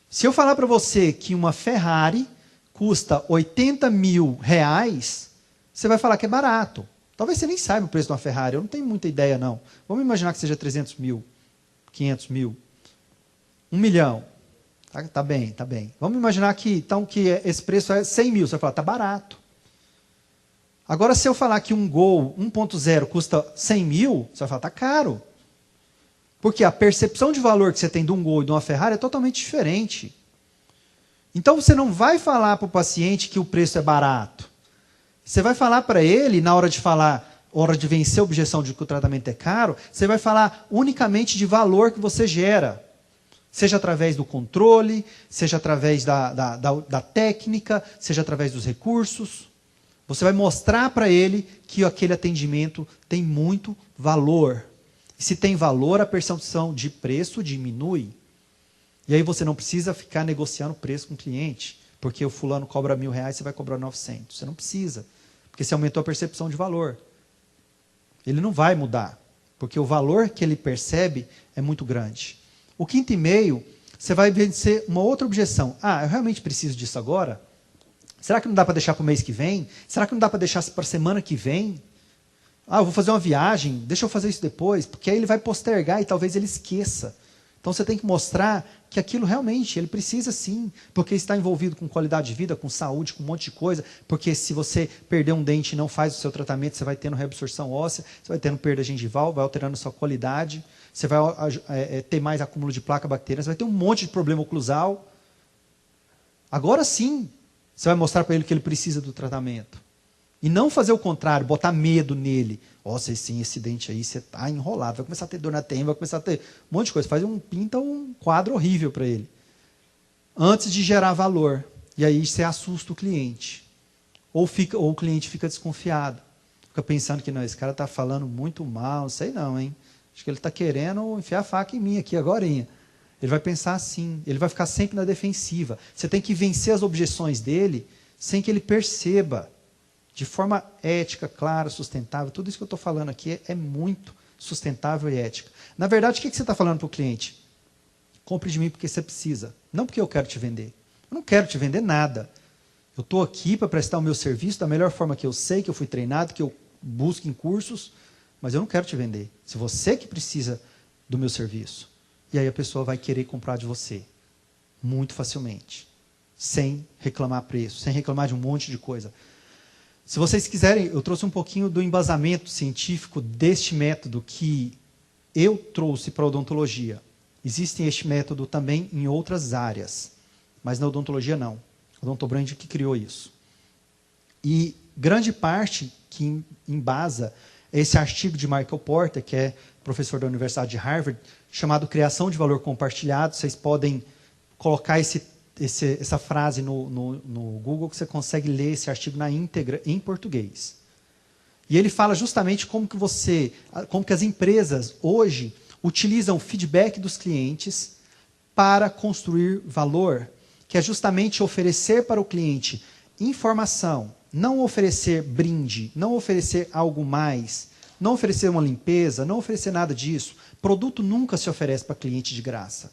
Se eu falar para você que uma Ferrari custa 80 mil reais, você vai falar que é barato. Talvez você nem saiba o preço de uma Ferrari, eu não tenho muita ideia não. Vamos imaginar que seja 300 mil, 500 mil, 1 milhão. Tá bem, tá bem. Vamos imaginar que, então, que esse preço é 100 mil. Você vai falar: tá barato. Agora, se eu falar que um Gol 1.0 custa 100 mil, você vai falar, está caro. Porque a percepção de valor que você tem de um Gol e de uma Ferrari é totalmente diferente. Então, você não vai falar para o paciente que o preço é barato. Você vai falar para ele, na hora de falar, hora de vencer a objeção de que o tratamento é caro, você vai falar unicamente de valor que você gera. Seja através do controle, seja através da técnica, seja através dos recursos. Você vai mostrar para ele que aquele atendimento tem muito valor. E se tem valor, a percepção de preço diminui. E aí você não precisa ficar negociando preço com o cliente, porque o fulano cobra R$1.000, você vai cobrar 900. Você não precisa, porque você aumentou a percepção de valor. Ele não vai mudar, porque o valor que ele percebe é muito grande. O 5º, você vai vencer uma outra objeção. Ah, eu realmente preciso disso agora? Será que não dá para deixar para o mês que vem? Será que não dá para deixar para a semana que vem? Ah, eu vou fazer uma viagem, deixa eu fazer isso depois, porque aí ele vai postergar e talvez ele esqueça. Então você tem que mostrar que aquilo realmente ele precisa sim, porque está envolvido com qualidade de vida, com saúde, com um monte de coisa, porque se você perder um dente e não faz o seu tratamento, você vai tendo reabsorção óssea, você vai tendo perda gengival, vai alterando a sua qualidade, você vai ter mais acúmulo de placa bacteriana, você vai ter um monte de problema oclusal. Agora sim, você vai mostrar para ele que ele precisa do tratamento. E não fazer o contrário, botar medo nele. Ó, sim, esse dente aí, você está enrolado, vai começar a ter dor na têmpora, vai começar a ter um monte de coisa. Pinta um quadro horrível para ele. Antes de gerar valor. E aí você assusta o cliente. Ou o cliente fica desconfiado. Fica pensando que não, esse cara está falando muito mal, não sei não, hein? Acho que ele está querendo enfiar a faca em mim aqui agorinha. Ele vai pensar assim, ele vai ficar sempre na defensiva. Você tem que vencer as objeções dele sem que ele perceba. De forma ética, clara, sustentável. Tudo isso que eu estou falando aqui é muito sustentável e ética. Na verdade, o que você está falando para o cliente? Compre de mim porque você precisa. Não porque eu quero te vender. Eu não quero te vender nada. Eu estou aqui para prestar o meu serviço da melhor forma que eu sei, que eu fui treinado, que eu busco em cursos, mas eu não quero te vender. Se você que precisa do meu serviço. E aí a pessoa vai querer comprar de você. Muito facilmente. Sem reclamar preço, sem reclamar de um monte de coisa. Se vocês quiserem, eu trouxe um pouquinho do embasamento científico deste método que eu trouxe para a odontologia. Existe este método também em outras áreas, mas na odontologia não. O Odontobrand que criou isso. E grande parte que embasa esse artigo de Michael Porter, que é professor da Universidade de Harvard, chamado Criação de Valor Compartilhado. Vocês podem colocar essa frase no Google, que você consegue ler esse artigo na íntegra em português. E ele fala justamente como que as empresas hoje utilizam o feedback dos clientes para construir valor, que é justamente oferecer para o cliente informação, não oferecer brinde, não oferecer algo mais, não oferecer uma limpeza, não oferecer nada disso. Produto nunca se oferece para cliente de graça.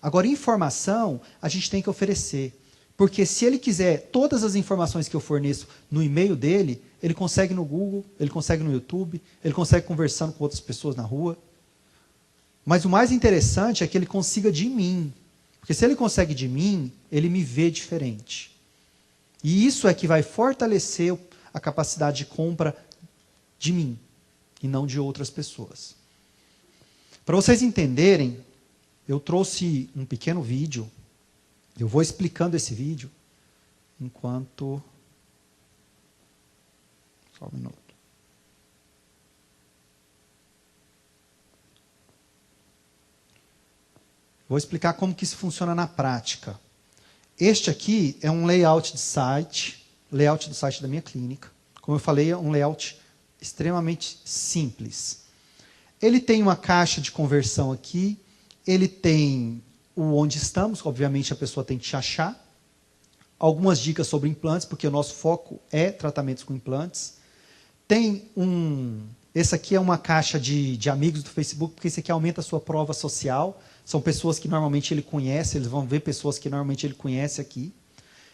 Agora, informação a gente tem que oferecer. Porque se ele quiser todas as informações que eu forneço no e-mail dele, ele consegue no Google, ele consegue no YouTube, ele consegue conversando com outras pessoas na rua. Mas o mais interessante é que ele consiga de mim. Porque se ele consegue de mim, ele me vê diferente. E isso é que vai fortalecer a capacidade de compra de mim, e não de outras pessoas. Para vocês entenderem, eu trouxe um pequeno vídeo. Eu vou explicando esse vídeo enquanto... Só um minuto. Vou explicar como que isso funciona na prática. Este aqui é um layout do site da minha clínica. Como eu falei, é um layout extremamente simples. Ele tem uma caixa de conversão aqui, ele tem o onde estamos, obviamente a pessoa tem que te achar. Algumas dicas sobre implantes, porque o nosso foco é tratamentos com implantes. Tem esse aqui é uma caixa de amigos do Facebook, porque esse aqui aumenta a sua prova social. São pessoas que normalmente ele conhece, eles vão ver pessoas que normalmente ele conhece aqui.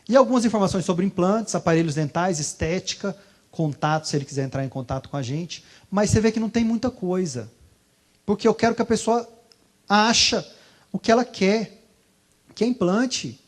E algumas informações sobre implantes, aparelhos dentais, estética, contato, se ele quiser entrar em contato com a gente. Mas você vê que não tem muita coisa. Porque eu quero que a pessoa ache o que ela quer, que é implante.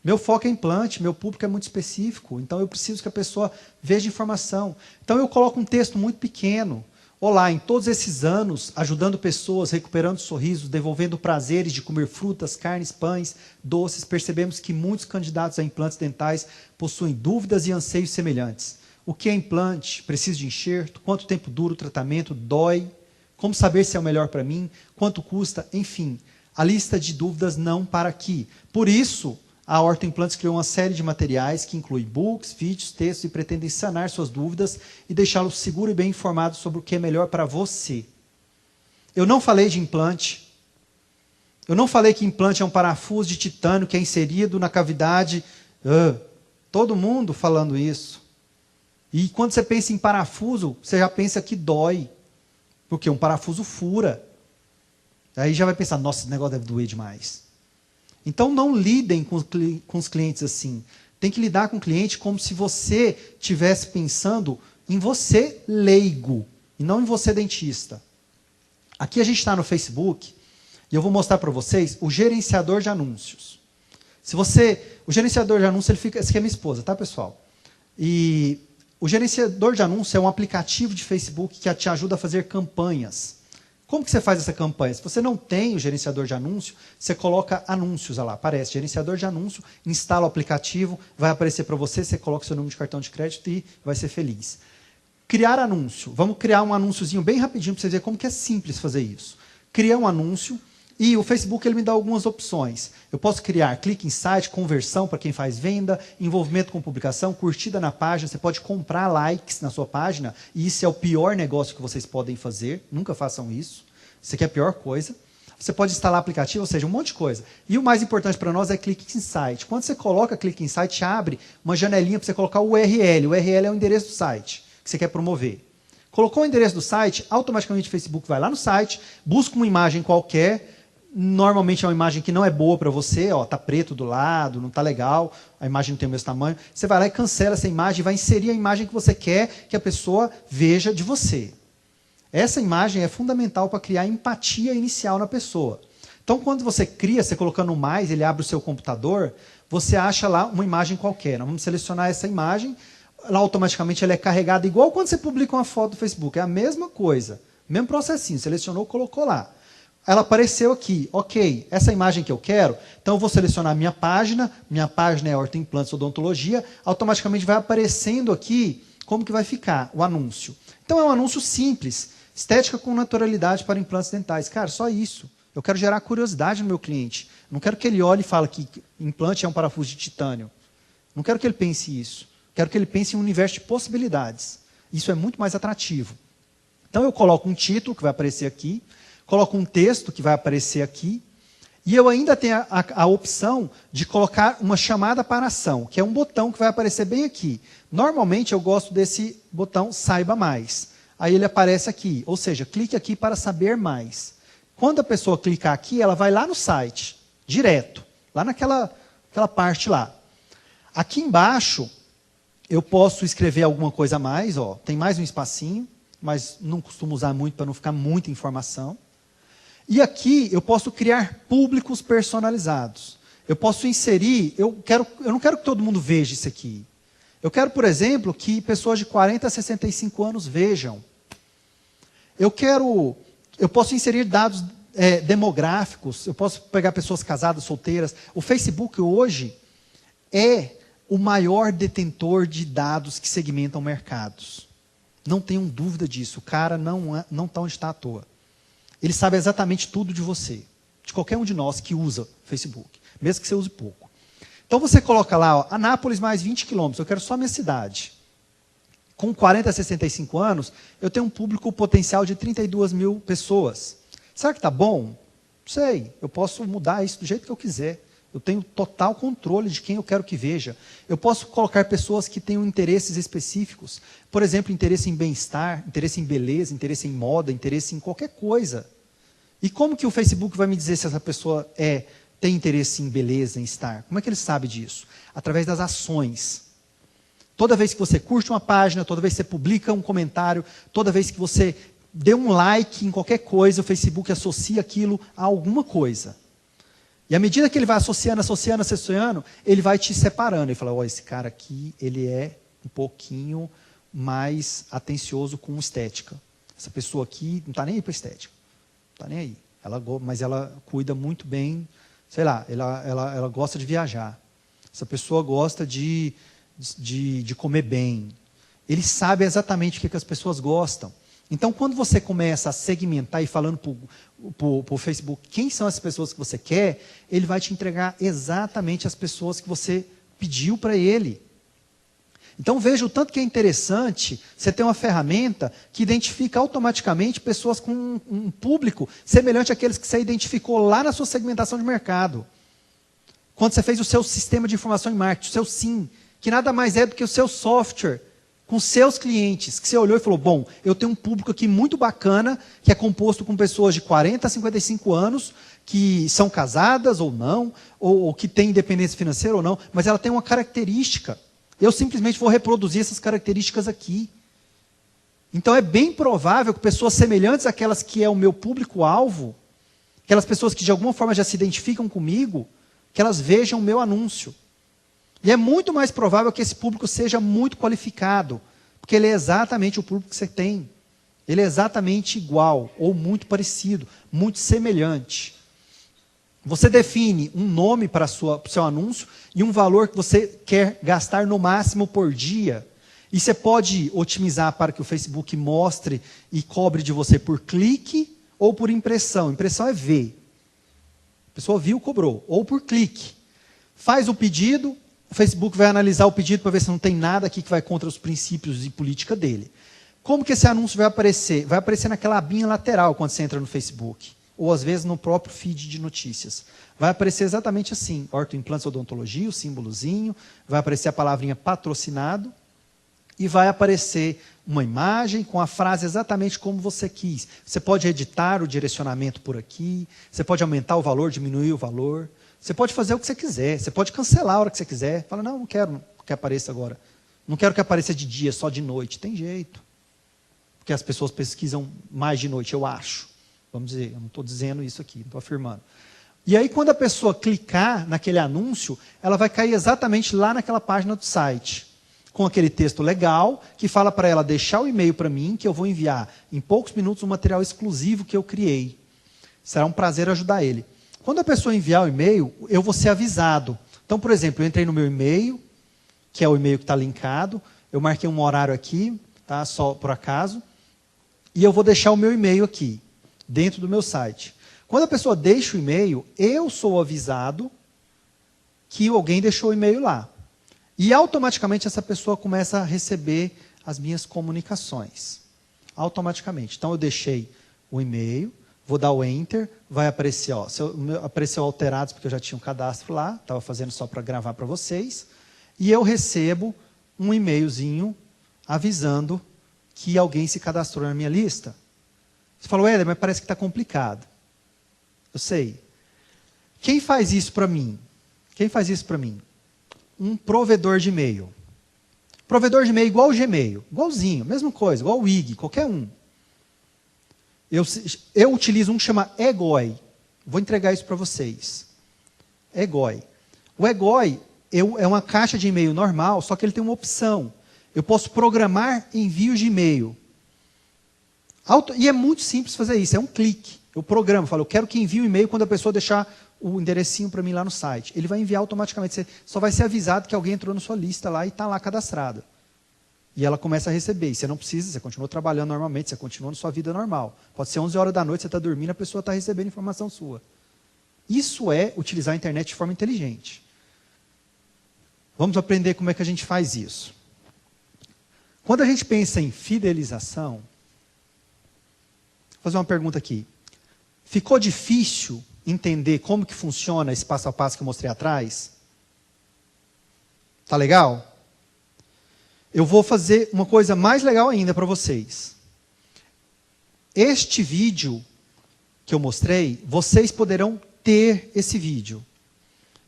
Meu foco é implante, meu público é muito específico, então eu preciso que a pessoa veja informação. Então eu coloco um texto muito pequeno. Olá, em todos esses anos, ajudando pessoas, recuperando sorrisos, devolvendo prazeres de comer frutas, carnes, pães, doces, percebemos que muitos candidatos a implantes dentais possuem dúvidas e anseios semelhantes. O que é implante? Preciso de enxerto? Quanto tempo dura o tratamento? Dói? Como saber se é o melhor para mim? Quanto custa? Enfim, a lista de dúvidas não para aqui. Por isso, a Ortho Implantes criou uma série de materiais que inclui e-books, vídeos, textos e pretendem sanar suas dúvidas e deixá-lo seguro e bem informado sobre o que é melhor para você. Eu não falei de implante. Eu não falei que implante é um parafuso de titânio que é inserido na cavidade. Todo mundo falando isso. E quando você pensa em parafuso, você já pensa que dói. Porque um parafuso fura. Aí já vai pensar, nossa, esse negócio deve doer demais. Então não lidem com os clientes assim. Tem que lidar com o cliente como se você estivesse pensando em você leigo, e não em você dentista. Aqui a gente está no Facebook, e eu vou mostrar para vocês o gerenciador de anúncios. O gerenciador de anúncios, ele fica... Essa aqui é minha esposa, tá, pessoal? E o gerenciador de anúncios é um aplicativo de Facebook que te ajuda a fazer campanhas. Como que você faz essa campanha? Se você não tem o gerenciador de anúncio, você coloca anúncios, olha lá, aparece gerenciador de anúncio, instala o aplicativo, vai aparecer para você, você coloca o seu número de cartão de crédito e vai ser feliz. Criar anúncio. Vamos criar um anúnciozinho bem rapidinho para vocês verem como que é simples fazer isso. Criar um anúncio e o Facebook ele me dá algumas opções. Eu posso criar clique em site, conversão para quem faz venda, envolvimento com publicação, curtida na página, você pode comprar likes na sua página, e isso é o pior negócio que vocês podem fazer, nunca façam isso. Isso aqui é a pior coisa. Você pode instalar aplicativo, ou seja, um monte de coisa. E o mais importante para nós é clique em site. Quando você coloca clique em site, abre uma janelinha para você colocar o URL. O URL é o endereço do site que você quer promover. Colocou o endereço do site, automaticamente o Facebook vai lá no site, busca uma imagem qualquer. Normalmente é uma imagem que não é boa para você, está preto do lado, não está legal, a imagem não tem o mesmo tamanho. Você vai lá e cancela essa imagem e vai inserir a imagem que você quer que a pessoa veja de você. Essa imagem é fundamental para criar empatia inicial na pessoa. Então, quando você cria, você colocando mais, ele abre o seu computador, você acha lá uma imagem qualquer. Nós vamos selecionar essa imagem, lá automaticamente ela é carregada, igual quando você publica uma foto do Facebook. É a mesma coisa, mesmo processinho, selecionou, colocou lá. Ela apareceu aqui, ok, essa imagem que eu quero, então eu vou selecionar minha página é Ortho Implantes Odontologia, automaticamente vai aparecendo aqui como que vai ficar o anúncio. Então é um anúncio simples, estética com naturalidade para implantes dentais. Cara, só isso. Eu quero gerar curiosidade no meu cliente. Não quero que ele olhe e fale que implante é um parafuso de titânio. Não quero que ele pense isso. Quero que ele pense em um universo de possibilidades. Isso é muito mais atrativo. Então eu coloco um título que vai aparecer aqui, coloco um texto que vai aparecer aqui, e eu ainda tenho a opção de colocar uma chamada para ação, que é um botão que vai aparecer bem aqui. Normalmente eu gosto desse botão Saiba Mais. Aí ele aparece aqui, ou seja, clique aqui para saber mais. Quando a pessoa clicar aqui, ela vai lá no site, direto, lá naquela parte lá. Aqui embaixo, eu posso escrever alguma coisa a mais, tem mais um espacinho, mas não costumo usar muito para não ficar muita informação. E aqui eu posso criar públicos personalizados. Eu posso inserir, eu não quero que todo mundo veja isso aqui. Eu quero, por exemplo, que pessoas de 40 a 65 anos vejam. Eu posso inserir dados demográficos, eu posso pegar pessoas casadas, solteiras. O Facebook hoje é o maior detentor de dados que segmentam mercados. Não tenham dúvida disso, o cara não está onde está à toa. Ele sabe exatamente tudo de você, de qualquer um de nós que usa Facebook, mesmo que você use pouco. Então você coloca lá, Anápolis mais 20 quilômetros, eu quero só a minha cidade. Com 40 a 65 anos, eu tenho um público potencial de 32 mil pessoas. Será que está bom? Não sei, eu posso mudar isso do jeito que eu quiser. Eu tenho total controle de quem eu quero que veja. Eu posso colocar pessoas que tenham interesses específicos. Por exemplo, interesse em bem-estar, interesse em beleza, interesse em moda, interesse em qualquer coisa. E como que o Facebook vai me dizer se essa pessoa tem interesse em beleza, em estar? Como é que ele sabe disso? Através das ações. Toda vez que você curte uma página, toda vez que você publica um comentário, toda vez que você dê um like em qualquer coisa, o Facebook associa aquilo a alguma coisa. E à medida que ele vai associando, ele vai te separando. Ele fala, ó, esse cara aqui, ele é um pouquinho mais atencioso com estética. Essa pessoa aqui não está nem aí para estética. Não está nem aí. Mas ela cuida muito bem, sei lá, ela gosta de viajar. Essa pessoa gosta de comer bem. Ele sabe exatamente o que as pessoas gostam. Então, quando você começa a segmentar e falando para o Facebook quem são as pessoas que você quer, ele vai te entregar exatamente as pessoas que você pediu para ele. Então, veja o tanto que é interessante você ter uma ferramenta que identifica automaticamente pessoas com um público semelhante àqueles que você identificou lá na sua segmentação de mercado. Quando você fez o seu sistema de informação de marketing, o seu SIM, que nada mais é do que o seu software, com seus clientes, que você olhou e falou, bom, eu tenho um público aqui muito bacana, que é composto com pessoas de 40 a 55 anos, que são casadas ou não, ou que têm independência financeira ou não, mas ela tem uma característica. Eu simplesmente vou reproduzir essas características aqui. Então é bem provável que pessoas semelhantes àquelas que é o meu público-alvo, aquelas pessoas que de alguma forma já se identificam comigo, que elas vejam o meu anúncio. E é muito mais provável que esse público seja muito qualificado, porque ele é exatamente o público que você tem. Ele é exatamente igual, ou muito parecido, muito semelhante. Você define um nome para o seu anúncio e um valor que você quer gastar no máximo por dia. E você pode otimizar para que o Facebook mostre e cobre de você por clique ou por impressão. Impressão é ver. A pessoa viu, cobrou. Ou por clique. Faz o pedido, o Facebook vai analisar o pedido para ver se não tem nada aqui que vai contra os princípios e política dele. Como que esse anúncio vai aparecer? Vai aparecer naquela abinha lateral quando você entra no Facebook. Ou às vezes no próprio feed de notícias. Vai aparecer exatamente assim, ortoimplantes odontologia, o símbolozinho, vai aparecer a palavrinha patrocinado, e vai aparecer uma imagem com a frase exatamente como você quis. Você pode editar o direcionamento por aqui, você pode aumentar o valor, diminuir o valor, você pode fazer o que você quiser, você pode cancelar a hora que você quiser. Fala, não quero que apareça agora. Não quero que apareça de dia, só de noite. Tem jeito. Porque as pessoas pesquisam mais de noite, eu acho. Vamos dizer, eu não estou dizendo isso aqui, não estou afirmando. E aí, quando a pessoa clicar naquele anúncio, ela vai cair exatamente lá naquela página do site, com aquele texto legal, que fala para ela deixar o e-mail para mim, que eu vou enviar em poucos minutos um material exclusivo que eu criei. Será um prazer ajudar ele. Quando a pessoa enviar o e-mail, eu vou ser avisado. Então, por exemplo, eu entrei no meu e-mail, que é o e-mail que está linkado, eu marquei um horário aqui, tá, só por acaso, e eu vou deixar o meu e-mail aqui, dentro do meu site. Quando a pessoa deixa o e-mail, eu sou avisado que alguém deixou o e-mail lá. E automaticamente essa pessoa começa a receber as minhas comunicações. Automaticamente. Então eu deixei o e-mail, vou dar o Enter, vai aparecer, ó, apareceu alterados porque eu já tinha um cadastro lá, estava fazendo só para gravar para vocês, e eu recebo um e-mailzinho avisando que alguém se cadastrou na minha lista. Você falou, Éder, mas parece que está complicado. Eu sei. Quem faz isso para mim? Quem faz isso para mim? Um provedor de e-mail. Provedor de e-mail igual o Gmail, igualzinho, mesma coisa, igual o IG, qualquer um. Eu utilizo um que chama Egoi. Vou entregar isso para vocês. Egoi. O Egoi é uma caixa de e-mail normal, só que ele tem uma opção. Eu posso programar envios de e-mail. E é muito simples fazer isso, é um clique. Eu programo, falo, eu quero que envie o e-mail quando a pessoa deixar o enderecinho para mim lá no site. Ele vai enviar automaticamente, você só vai ser avisado que alguém entrou na sua lista lá e está lá cadastrado. E ela começa a receber. E você não precisa, você continua trabalhando normalmente, você continua na sua vida normal. Pode ser 11 horas da noite, você está dormindo, a pessoa está recebendo informação sua. Isso é utilizar a internet de forma inteligente. Vamos aprender como é que a gente faz isso. Quando a gente pensa em fidelização, vou fazer uma pergunta aqui. Ficou difícil entender como que funciona esse passo a passo que eu mostrei atrás? Tá legal? Eu vou fazer uma coisa mais legal ainda para vocês. Este vídeo que eu mostrei, vocês poderão ter esse vídeo.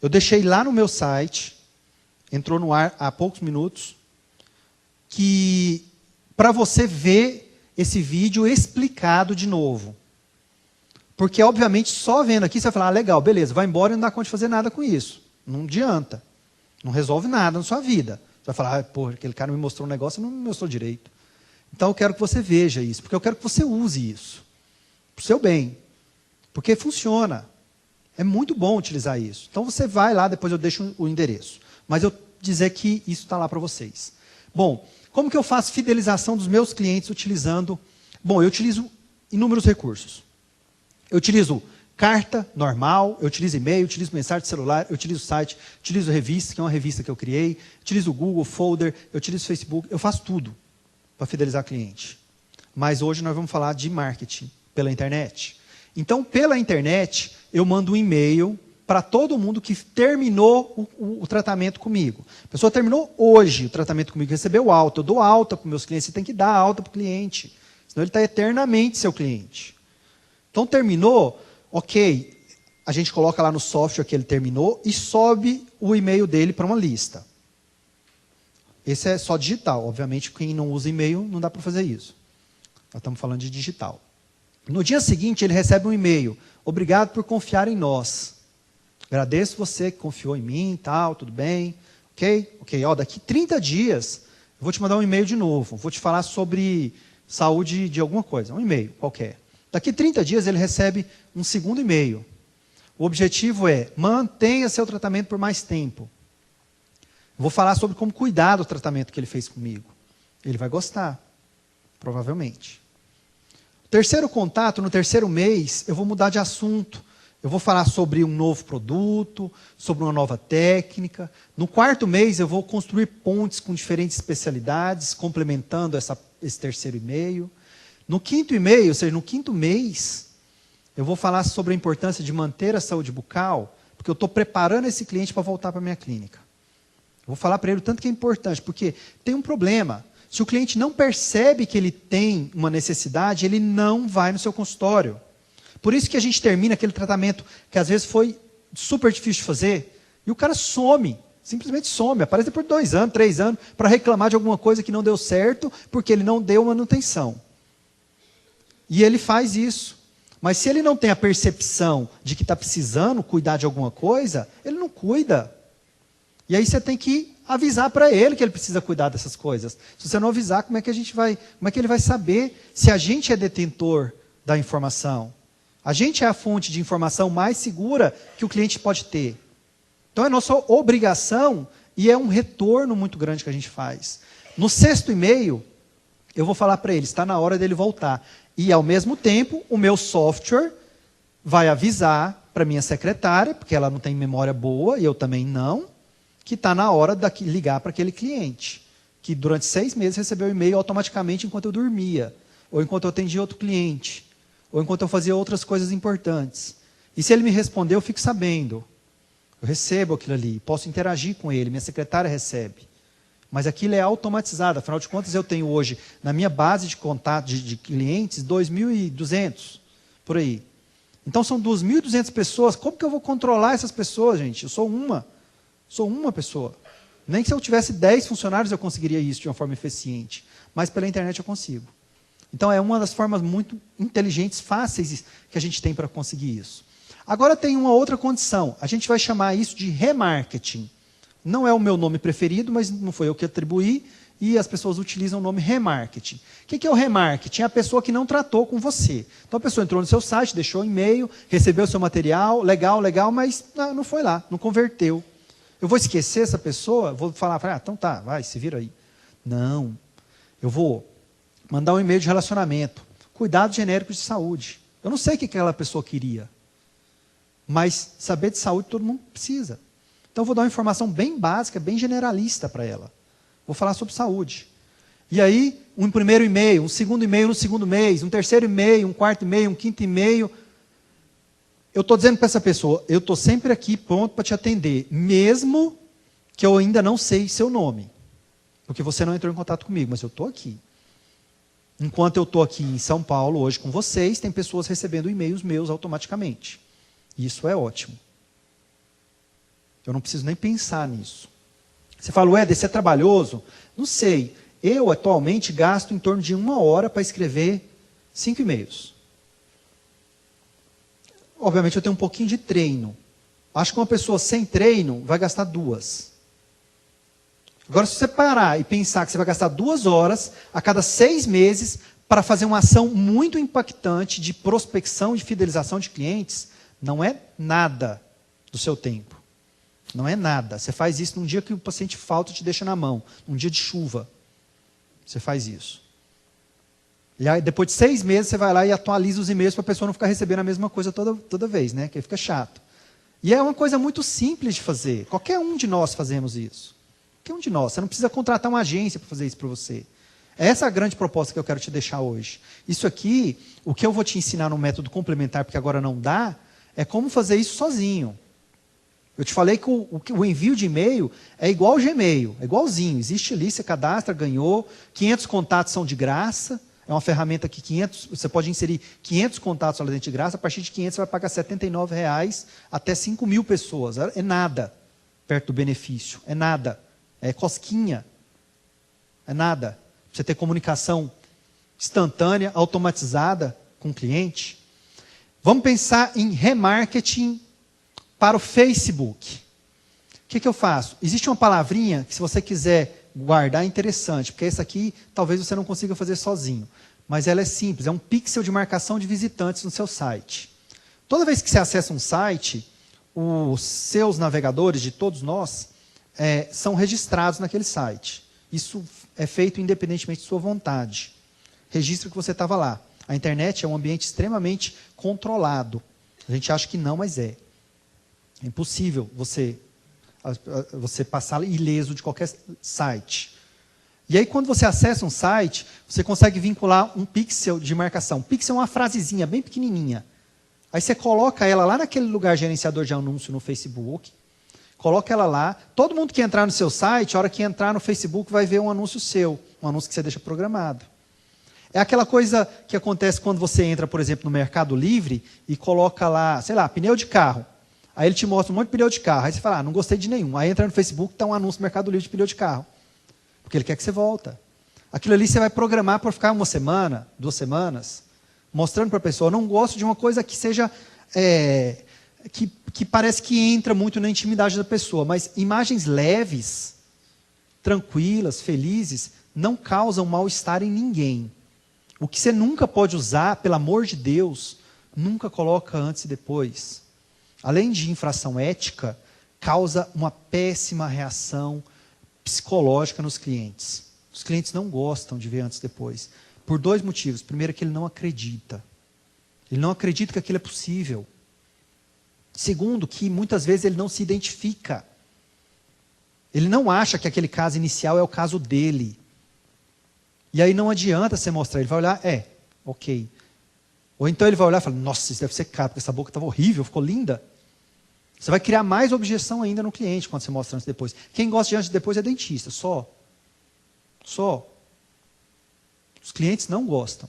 Eu deixei lá no meu site, entrou no ar há poucos minutos, que para você ver esse vídeo explicado de novo. Porque, obviamente, só vendo aqui, você vai falar, legal, beleza, vai embora e não dá conta de fazer nada com isso. Não adianta. Não resolve nada na sua vida. Você vai falar, pô, aquele cara me mostrou um negócio e não me mostrou direito. Então, eu quero que você veja isso, porque eu quero que você use isso. Para o seu bem. Porque funciona. É muito bom utilizar isso. Então, você vai lá, depois eu deixo o endereço. Mas eu dizer que isso está lá para vocês. Bom, como que eu faço fidelização dos meus clientes utilizando... Bom, eu utilizo inúmeros recursos. Eu utilizo carta normal, eu utilizo e-mail, eu utilizo mensagem de celular, eu utilizo site, eu utilizo revista, que é uma revista que eu criei, eu utilizo o Google, folder, eu utilizo o Facebook, eu faço tudo para fidelizar cliente. Mas hoje nós vamos falar de marketing pela internet. Então, pela internet, eu mando um e-mail para todo mundo que terminou o tratamento comigo. A pessoa terminou hoje o tratamento comigo, recebeu alta, eu dou alta para os meus clientes, você tem que dar alta para o cliente, senão ele está eternamente seu cliente. Então, terminou, ok, a gente coloca lá no software que ele terminou e sobe o e-mail dele para uma lista. Esse é só digital, obviamente quem não usa e-mail não dá para fazer isso. Nós estamos falando de digital. No dia seguinte ele recebe um e-mail, obrigado por confiar em nós. Agradeço você que confiou em mim, tal, tudo bem, ok? Ok, ó, daqui 30 dias eu vou te mandar um e-mail de novo, vou te falar sobre saúde de alguma coisa, um e-mail qualquer. Daqui 30 dias ele recebe um segundo e-mail. O objetivo é, mantenha seu tratamento por mais tempo. Vou falar sobre como cuidar do tratamento que ele fez comigo. Ele vai gostar, provavelmente. Terceiro contato, no terceiro mês, eu vou mudar de assunto. Eu vou falar sobre um novo produto, sobre uma nova técnica. No quarto mês, eu vou construir pontes com diferentes especialidades, complementando esse terceiro e-mail. No quinto e-mail, ou seja, no quinto mês, eu vou falar sobre a importância de manter a saúde bucal, porque eu estou preparando esse cliente para voltar para a minha clínica. Eu vou falar para ele o tanto que é importante, porque tem um problema. Se o cliente não percebe que ele tem uma necessidade, ele não vai no seu consultório. Por isso que a gente termina aquele tratamento que às vezes foi super difícil de fazer, e o cara some, simplesmente some, aparece depois de 2 anos, 3 anos, para reclamar de alguma coisa que não deu certo, porque ele não deu manutenção. E ele faz isso. Mas se ele não tem a percepção de que está precisando cuidar de alguma coisa, ele não cuida. E aí você tem que avisar para ele que ele precisa cuidar dessas coisas. Se você não avisar, como é que ele vai saber se a gente é detentor da informação? A gente é a fonte de informação mais segura que o cliente pode ter. Então é nossa obrigação e é um retorno muito grande que a gente faz. No sexto e-mail, eu vou falar para ele, está na hora dele voltar. E, ao mesmo tempo, o meu software vai avisar para a minha secretária, porque ela não tem memória boa, e eu também não, que está na hora de ligar para aquele cliente, que durante 6 meses recebeu e-mail automaticamente enquanto eu dormia, ou enquanto eu atendia outro cliente, ou enquanto eu fazia outras coisas importantes. E se ele me responder, eu fico sabendo. Eu recebo aquilo ali, posso interagir com ele, minha secretária recebe. Mas aquilo é automatizado, afinal de contas eu tenho hoje, na minha base de contato de clientes, 2.200, por aí. Então são 2.200 pessoas, como que eu vou controlar essas pessoas, gente? Eu sou uma pessoa. Nem que se eu tivesse 10 funcionários eu conseguiria isso de uma forma eficiente, mas pela internet eu consigo. Então é uma das formas muito inteligentes, fáceis que a gente tem para conseguir isso. Agora tem uma outra condição, a gente vai chamar isso de remarketing. Não é o meu nome preferido, mas não foi eu que atribuí, e as pessoas utilizam o nome remarketing. O que é o remarketing? É a pessoa que não tratou com você. Então a pessoa entrou no seu site, deixou um e-mail, recebeu o seu material, legal, mas não foi lá, não converteu. Eu vou esquecer essa pessoa? Vou falar, então tá, vai, se vira aí. Não. Eu vou mandar um e-mail de relacionamento. Cuidados genéricos de saúde. Eu não sei o que aquela pessoa queria, mas saber de saúde todo mundo precisa. Então, eu vou dar uma informação bem básica, bem generalista para ela. Vou falar sobre saúde. E aí, um primeiro e-mail, um segundo e-mail no segundo mês, um terceiro e-mail, um quarto e-mail, um quinto e-mail. Eu estou dizendo para essa pessoa, eu estou sempre aqui pronto para te atender, mesmo que eu ainda não sei seu nome. Porque você não entrou em contato comigo, mas eu estou aqui. Enquanto eu estou aqui em São Paulo, hoje com vocês, tem pessoas recebendo e-mails meus automaticamente. Isso é ótimo. Eu não preciso nem pensar nisso. Você fala, Éder, você é trabalhoso? Não sei. Eu, atualmente, gasto em torno de 1 hora para escrever 5 e-mails. obviamente eu tenho um pouquinho de treino. Acho que uma pessoa sem treino vai gastar 2. Agora, se você parar e pensar que você vai gastar 2 horas a cada 6 meses para fazer uma ação muito impactante de prospecção e fidelização de clientes, não é nada do seu tempo. Não é nada. Você faz isso num dia que o paciente falta e te deixa na mão. Num dia de chuva. Você faz isso. E aí, depois de 6 meses, você vai lá e atualiza os e-mails para a pessoa não ficar recebendo a mesma coisa toda vez, né? Que aí fica chato. E é uma coisa muito simples de fazer. Qualquer um de nós fazemos isso. Qualquer um de nós. Você não precisa contratar uma agência para fazer isso para você. Essa é a grande proposta que eu quero te deixar hoje. Isso aqui, o que eu vou te ensinar no método complementar, porque agora não dá, é como fazer isso sozinho. Eu te falei que o envio de e-mail é igual ao Gmail, é igualzinho. Existe ali, você cadastra, ganhou, 500 contatos são de graça. É uma ferramenta que você pode inserir 500 contatos lá dentro de graça, a partir de 500 você vai pagar R$ 79,00 até 5.000 pessoas. É nada perto do benefício, é nada. É cosquinha, é nada. Você ter comunicação instantânea, automatizada com o cliente. Vamos pensar em remarketing para o Facebook. O que eu faço? Existe uma palavrinha que, se você quiser guardar, é interessante, porque essa aqui talvez você não consiga fazer sozinho. Mas ela é simples, é um pixel de marcação de visitantes no seu site. Toda vez que você acessa um site, os seus navegadores, de todos nós, são registrados naquele site. Isso é feito independentemente de sua vontade. Registra que você estava lá. A internet é um ambiente extremamente controlado. A gente acha que não, mas é. É impossível você passar ileso de qualquer site. E aí, quando você acessa um site, você consegue vincular um pixel de marcação. Pixel é uma frasezinha bem pequenininha. Aí você coloca ela lá naquele lugar gerenciador de anúncio no Facebook, coloca ela lá. Todo mundo que entrar no seu site, a hora que entrar no Facebook, vai ver um anúncio seu, um anúncio que você deixa programado. É aquela coisa que acontece quando você entra, por exemplo, no Mercado Livre e coloca lá, sei lá, pneu de carro. Aí ele te mostra um monte de pneu de carro. Aí você fala, não gostei de nenhum. Aí entra no Facebook, está um anúncio do Mercado Livre de pneu de carro. Porque ele quer que você volta. Aquilo ali você vai programar para ficar 1 semana, 2 semanas, mostrando para a pessoa, não gosto de uma coisa que seja, que parece que entra muito na intimidade da pessoa, mas imagens leves, tranquilas, felizes, não causam mal-estar em ninguém. O que você nunca pode usar, pelo amor de Deus, nunca coloca antes e depois. Além de infração ética, causa uma péssima reação psicológica nos clientes. Os clientes não gostam de ver antes e depois. Por 2 motivos. Primeiro, que ele não acredita. Ele não acredita que aquilo é possível. Segundo, que muitas vezes ele não se identifica. Ele não acha que aquele caso inicial é o caso dele. E aí não adianta você mostrar. Ele vai olhar, ok. Ou então ele vai olhar e falar, nossa, isso deve ser caro, porque essa boca estava horrível, ficou linda. Você vai criar mais objeção ainda no cliente quando você mostra antes e depois. Quem gosta de antes e depois é dentista, só. Só. Os clientes não gostam.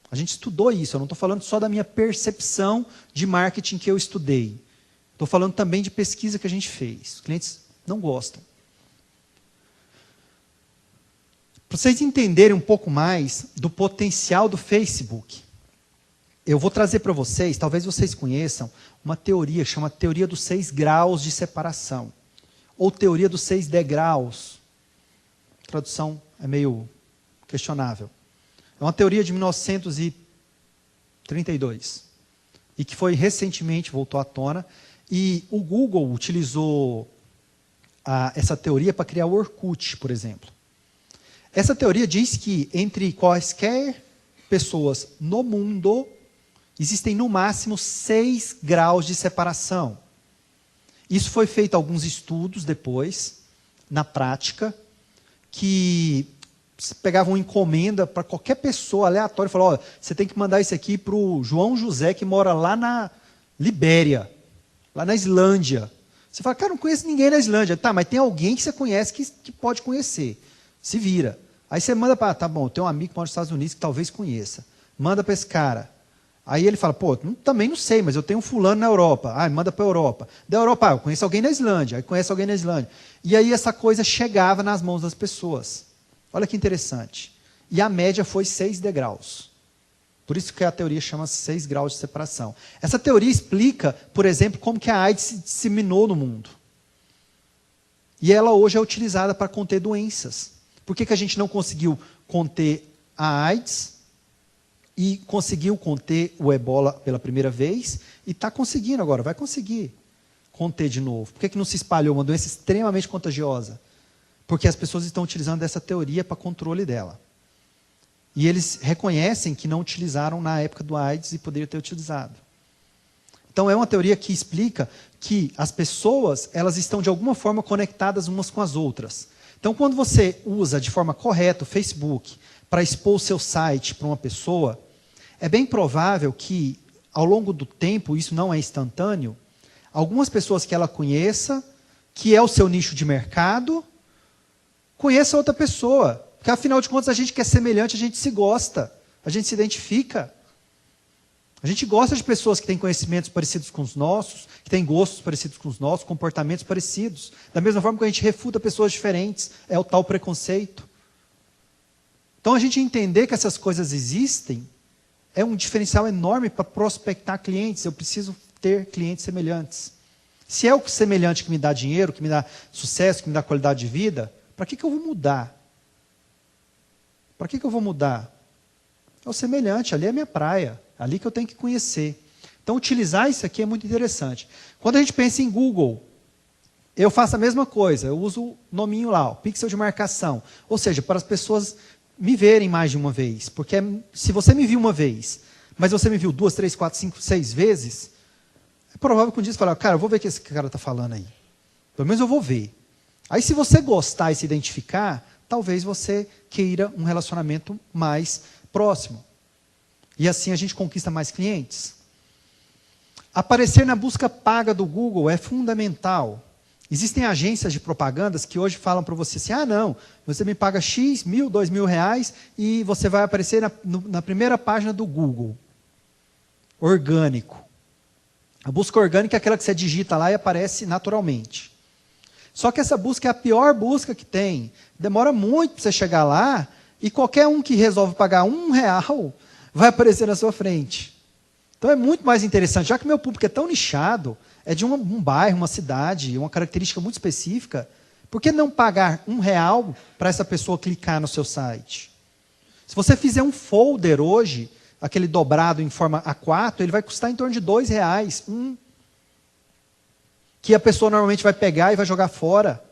A gente estudou isso, eu não estou falando só da minha percepção de marketing que eu estudei. Estou falando também de pesquisa que a gente fez. Os clientes não gostam. Para vocês entenderem um pouco mais do potencial do Facebook, eu vou trazer para vocês, talvez vocês conheçam, uma teoria que chama teoria dos 6 graus de separação. Ou teoria dos 6 degraus. A tradução é meio questionável. É uma teoria de 1932. E que foi recentemente, voltou à tona. E o Google utilizou essa teoria para criar o Orkut, por exemplo. Essa teoria diz que entre quaisquer pessoas no mundo, existem no máximo 6 graus de separação. Isso foi feito alguns estudos depois, na prática, que pegavam encomenda para qualquer pessoa aleatória e falavam, você tem que mandar isso aqui para o João José, que mora lá na Libéria, lá na Islândia. Você fala, cara, não conheço ninguém na Islândia. Tá, mas tem alguém que você conhece que pode conhecer. Se vira. Aí você manda para, tá bom, tem um amigo que mora nos Estados Unidos que talvez conheça. Manda para esse cara. Aí ele fala, também não sei, mas eu tenho um fulano na Europa. Ah, manda para a Europa. Da Europa, eu conheço alguém na Islândia. Aí conhece alguém na Islândia. E aí essa coisa chegava nas mãos das pessoas. Olha que interessante. E a média foi 6 degraus. Por isso que a teoria chama 6 graus de separação. Essa teoria explica, por exemplo, como que a AIDS se disseminou no mundo. E ela hoje é utilizada para conter doenças. Por que a gente não conseguiu conter a AIDS e conseguiu conter o Ebola pela primeira vez e está conseguindo agora, vai conseguir conter de novo? Por que não se espalhou uma doença extremamente contagiosa? Porque as pessoas estão utilizando essa teoria para controle dela. E eles reconhecem que não utilizaram na época do AIDS e poderiam ter utilizado. Então é uma teoria que explica que as pessoas, elas estão de alguma forma conectadas umas com as outras. Então quando você usa de forma correta o Facebook para expor o seu site para uma pessoa, é bem provável que ao longo do tempo, isso não é instantâneo, algumas pessoas que ela conheça, que é o seu nicho de mercado, conheça outra pessoa. Porque afinal de contas a gente que é semelhante, a gente se gosta, a gente se identifica. A gente gosta de pessoas que têm conhecimentos parecidos com os nossos, que têm gostos parecidos com os nossos, comportamentos parecidos. Da mesma forma que a gente refuta pessoas diferentes, é o tal preconceito. Então a gente entender que essas coisas existem é um diferencial enorme para prospectar clientes. Eu preciso ter clientes semelhantes. Se é o semelhante que me dá dinheiro, que me dá sucesso, que me dá qualidade de vida, para que eu vou mudar? Para que eu vou mudar? É o semelhante, ali é a minha praia, ali que eu tenho que conhecer. Então, utilizar isso aqui é muito interessante. Quando a gente pensa em Google, eu faço a mesma coisa, eu uso o nominho lá, o pixel de marcação. Ou seja, para as pessoas me verem mais de uma vez. Porque se você me viu uma vez, mas você me viu 2, 3, 4, 5, 6 vezes, é provável que um dia você fale, cara, eu vou ver o que esse cara está falando aí. Pelo menos eu vou ver. Aí se você gostar e se identificar, talvez você queira um relacionamento mais próximo. E assim a gente conquista mais clientes. Aparecer na busca paga do Google é fundamental. Existem agências de propagandas que hoje falam para você assim, não, você me paga X, R$1.000, R$2.000 e você vai aparecer na primeira página do Google. Orgânico. A busca orgânica é aquela que você digita lá e aparece naturalmente. Só que essa busca é a pior busca que tem. Demora muito para você chegar lá e qualquer um que resolve pagar R$1 vai aparecer na sua frente. Então é muito mais interessante, já que o meu público é tão nichado, é de um bairro, uma cidade, uma característica muito específica, por que não pagar R$1 para essa pessoa clicar no seu site? Se você fizer um folder hoje, aquele dobrado em forma A4, ele vai custar em torno de R$2, que a pessoa normalmente vai pegar e vai jogar fora.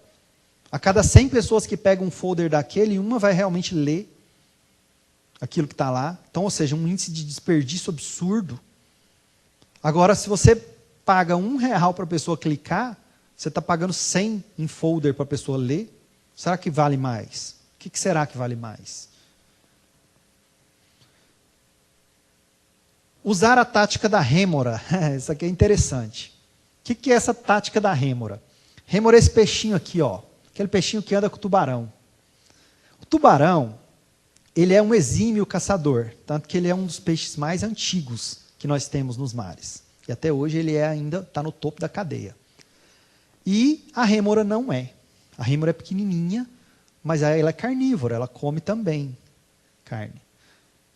A cada 100 pessoas que pegam um folder daquele, uma vai realmente ler aquilo que está lá. Então, ou seja, um índice de desperdício absurdo. Agora, se você paga R$1 para a pessoa clicar, você está pagando 100 em folder para a pessoa ler. Será que vale mais? O que será que vale mais? Usar a tática da rêmora. Isso aqui é interessante. O que é essa tática da rêmora? Rêmora é esse peixinho aqui, ó. Aquele peixinho que anda com o tubarão. O tubarão, ele é um exímio caçador, tanto que ele é um dos peixes mais antigos que nós temos nos mares. E até hoje ele ainda está no topo da cadeia. E a rêmora não é. A rêmora é pequenininha, mas ela é carnívora, ela come também carne.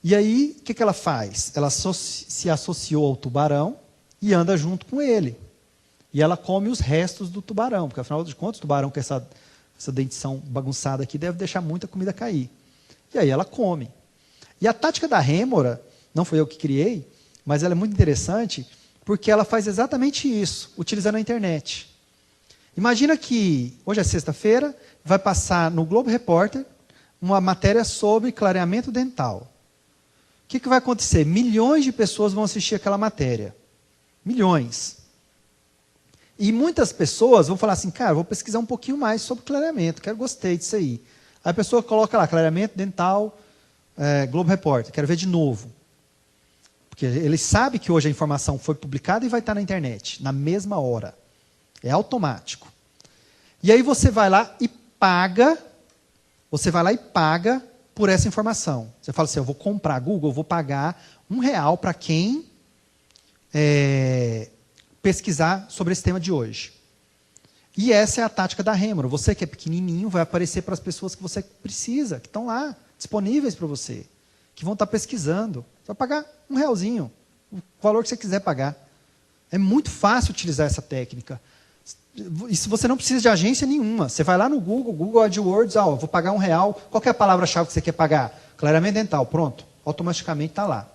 E aí, o que ela faz? Ela se associou ao tubarão e anda junto com ele. E ela come os restos do tubarão, porque afinal de contas, o tubarão com essa dentição bagunçada aqui deve deixar muita comida cair. E aí ela come. E a tática da rêmora, não foi eu que criei, mas ela é muito interessante, porque ela faz exatamente isso, utilizando a internet. Imagina que, hoje é sexta-feira, vai passar no Globo Repórter uma matéria sobre clareamento dental. O que vai acontecer? Milhões de pessoas vão assistir aquela matéria. Milhões. E muitas pessoas vão falar assim, cara, vou pesquisar um pouquinho mais sobre clareamento, gostei disso aí. Aí a pessoa coloca lá, clareamento dental, Globo Repórter, quero ver de novo. Porque ele sabe que hoje a informação foi publicada e vai estar na internet, na mesma hora. É automático. E aí você vai lá e paga por essa informação. Você fala assim, eu vou comprar Google, eu vou pagar R$1 para quem pesquisar sobre esse tema de hoje. E essa é a tática da rêmora. Você que é pequenininho vai aparecer para as pessoas que você precisa, que estão lá, disponíveis para você, que vão estar pesquisando. vai pagar R$1, o valor que você quiser pagar. É muito fácil utilizar essa técnica. Isso você não precisa de agência nenhuma. Você vai lá no Google AdWords, vou pagar R$1. Qual que é a palavra-chave que você quer pagar? Clareamento dental, pronto. Automaticamente está lá.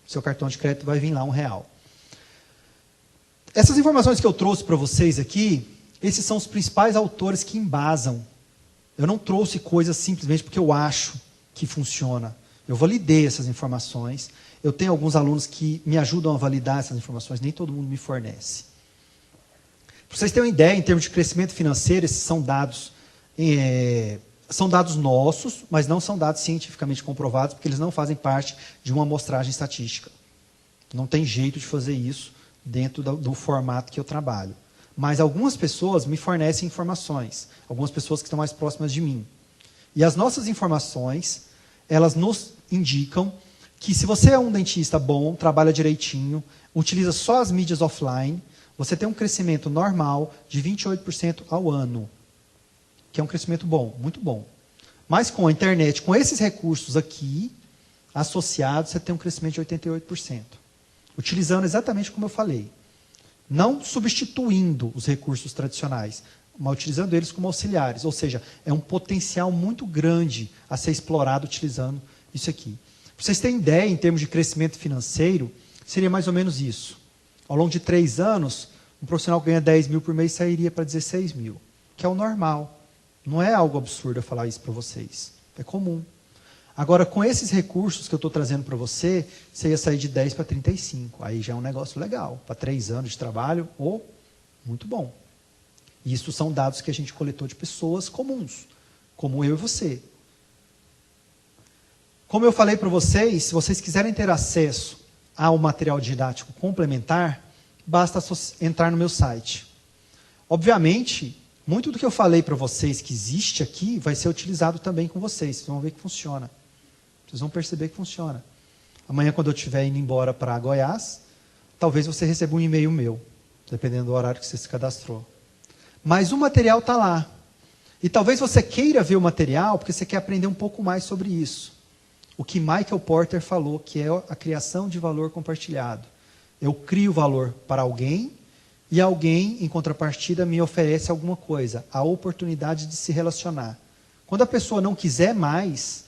Seu cartão de crédito vai vir lá R$1. Essas informações que eu trouxe para vocês aqui, esses são os principais autores que embasam. Eu não trouxe coisas simplesmente porque eu acho que funciona. Eu validei essas informações. Eu tenho alguns alunos que me ajudam a validar essas informações, nem todo mundo me fornece. Para vocês terem uma ideia, em termos de crescimento financeiro, esses são dados nossos, mas não são dados cientificamente comprovados, porque eles não fazem parte de uma amostragem estatística. Não tem jeito de fazer isso dentro do formato que eu trabalho. Mas algumas pessoas me fornecem informações, algumas pessoas que estão mais próximas de mim. E as nossas informações, elas nos indicam que se você é um dentista bom, trabalha direitinho, utiliza só as mídias offline, você tem um crescimento normal de 28% ao ano, que é um crescimento bom, muito bom. Mas com a internet, com esses recursos aqui, associados, você tem um crescimento de 88%. Utilizando exatamente como eu falei. Não substituindo os recursos tradicionais, mas utilizando eles como auxiliares. Ou seja, é um potencial muito grande a ser explorado utilizando isso aqui. Para vocês terem ideia, em termos de crescimento financeiro, seria mais ou menos isso. Ao longo de 3 anos, um profissional que ganha 10 mil por mês sairia para 16 mil, que é o normal. Não é algo absurdo eu falar isso para vocês. É comum. Agora, com esses recursos que eu estou trazendo para você, você ia sair de 10 para 35. Aí já é um negócio legal. Para 3 anos de trabalho, muito bom. Isso são dados que a gente coletou de pessoas comuns, como eu e você. Como eu falei para vocês, se vocês quiserem ter acesso ao material didático complementar, basta entrar no meu site. Obviamente, muito do que eu falei para vocês que existe aqui vai ser utilizado também com vocês. Vocês vão ver que funciona. Vocês vão perceber que funciona. Amanhã, quando eu estiver indo embora para Goiás, talvez você receba um e-mail meu, dependendo do horário que você se cadastrou. Mas o material está lá. E talvez você queira ver o material porque você quer aprender um pouco mais sobre isso. O que Michael Porter falou, que é a criação de valor compartilhado. Eu crio valor para alguém e alguém, em contrapartida, me oferece alguma coisa, a oportunidade de se relacionar. Quando a pessoa não quiser mais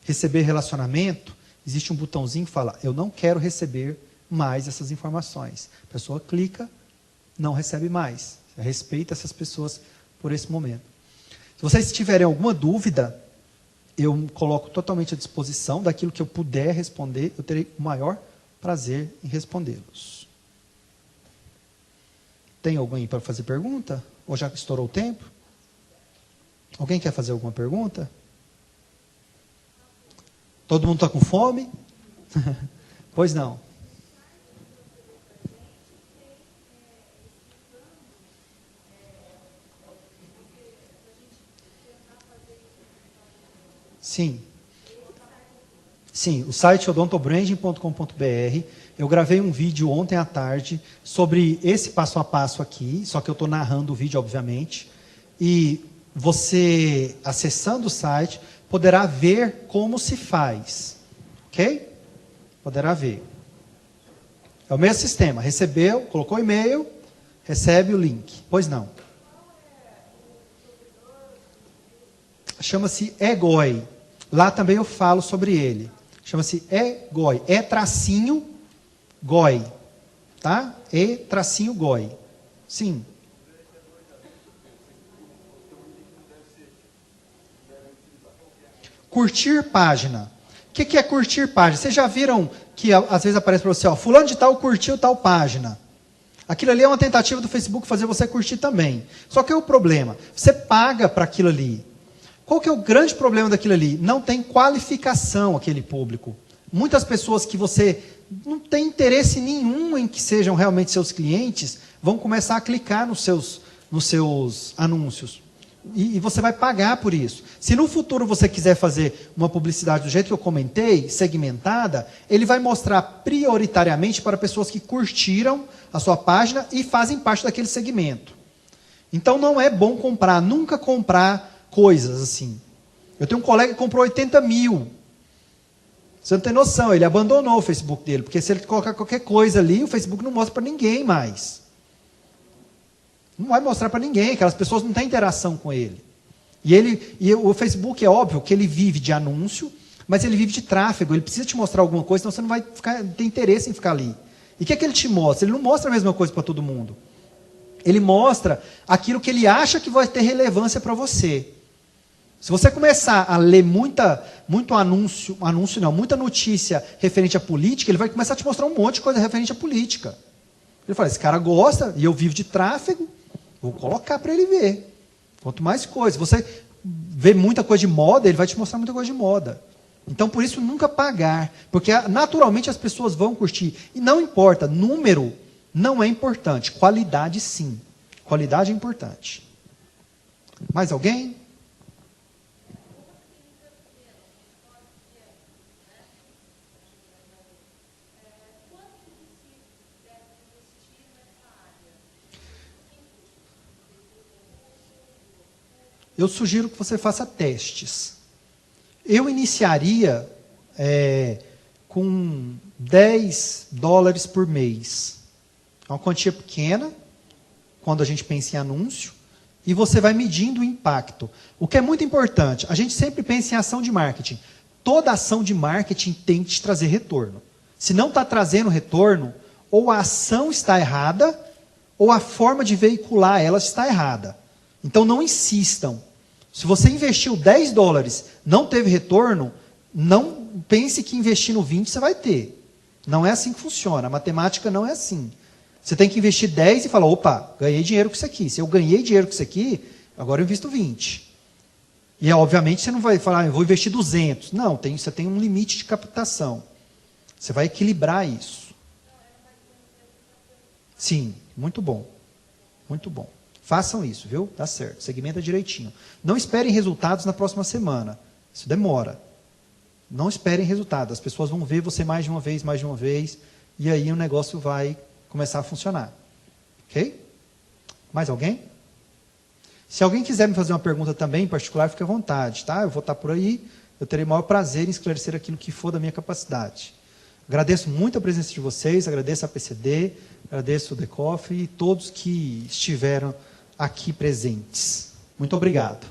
receber relacionamento, existe um botãozinho que fala, eu não quero receber mais essas informações. A pessoa clica, não recebe mais. Você respeita essas pessoas por esse momento. Se vocês tiverem alguma dúvida, eu me coloco totalmente à disposição daquilo que eu puder responder, eu terei o maior prazer em respondê-los. Tem alguém para fazer pergunta? Ou já estourou o tempo? Alguém quer fazer alguma pergunta? Todo mundo está com fome? Pois não. Sim. Sim, o site odontobranding.com.br. Eu gravei um vídeo ontem à tarde sobre esse passo a passo aqui, só que eu estou narrando o vídeo, obviamente. E você, acessando o site, poderá ver como se faz. Ok? Poderá ver. É o mesmo sistema. Recebeu, colocou o e-mail, recebe o link. Pois não. Chama-se eGoi. Lá também eu falo sobre ele. Chama-se eGoi. E-goi. Tá? E-goi. Sim. Curtir página. O que é curtir página? Vocês já viram que às vezes aparece para você, fulano de tal curtiu tal página. Aquilo ali é uma tentativa do Facebook fazer você curtir também. Só que é o problema. Você paga para aquilo ali. Qual que é o grande problema daquilo ali? Não tem qualificação aquele público. Muitas pessoas que você não tem interesse nenhum em que sejam realmente seus clientes, vão começar a clicar nos seus anúncios. E você vai pagar por isso. Se no futuro você quiser fazer uma publicidade do jeito que eu comentei, segmentada, ele vai mostrar prioritariamente para pessoas que curtiram a sua página e fazem parte daquele segmento. Então não é bom comprar, nunca comprar coisas assim. Eu tenho um colega que comprou 80 mil. Você não tem noção, ele abandonou o Facebook dele, porque se ele colocar qualquer coisa ali, o Facebook não mostra para ninguém mais. Não vai mostrar para ninguém, aquelas pessoas não têm interação com ele. E o Facebook é óbvio que ele vive de anúncio, mas ele vive de tráfego, ele precisa te mostrar alguma coisa, senão você não vai ter interesse em ficar ali. E o que é que ele te mostra? Ele não mostra a mesma coisa para todo mundo. Ele mostra aquilo que ele acha que vai ter relevância para você. Se você começar a ler muita notícia referente à política, ele vai começar a te mostrar um monte de coisa referente à política. Ele fala, esse cara gosta, e eu vivo de tráfego, vou colocar para ele ver. Quanto mais coisa. Você vê muita coisa de moda, ele vai te mostrar muita coisa de moda. Então, por isso, nunca pagar. Porque, naturalmente, as pessoas vão curtir. E não importa, número não é importante. Qualidade, sim. Qualidade é importante. Mais alguém? Eu sugiro que você faça testes. Eu iniciaria com $10 por mês. É uma quantia pequena, quando a gente pensa em anúncio, e você vai medindo o impacto. O que é muito importante, a gente sempre pensa em ação de marketing. Toda ação de marketing tem que te trazer retorno. Se não está trazendo retorno, ou a ação está errada, ou a forma de veicular ela está errada. Então não insistam. Se você investiu $10, não teve retorno, não pense que investindo 20 você vai ter. Não é assim que funciona. A matemática não é assim. Você tem que investir 10 e falar, opa, ganhei dinheiro com isso aqui. Se eu ganhei dinheiro com isso aqui, agora eu invisto 20. E obviamente você não vai falar, eu vou investir 200. Não, você tem um limite de captação. Você vai equilibrar isso. Sim, muito bom. Muito bom. Façam isso, viu? Dá certo. Segmenta direitinho. Não esperem resultados na próxima semana. Isso demora. Não esperem resultados. As pessoas vão ver você mais de uma vez, e aí o negócio vai começar a funcionar. Ok? Mais alguém? Se alguém quiser me fazer uma pergunta também, em particular, fique à vontade, tá? Eu vou estar por aí, eu terei o maior prazer em esclarecer aquilo que for da minha capacidade. Agradeço muito a presença de vocês, agradeço a PCD, agradeço o Decoff e todos que estiveram aqui presentes. Muito obrigado.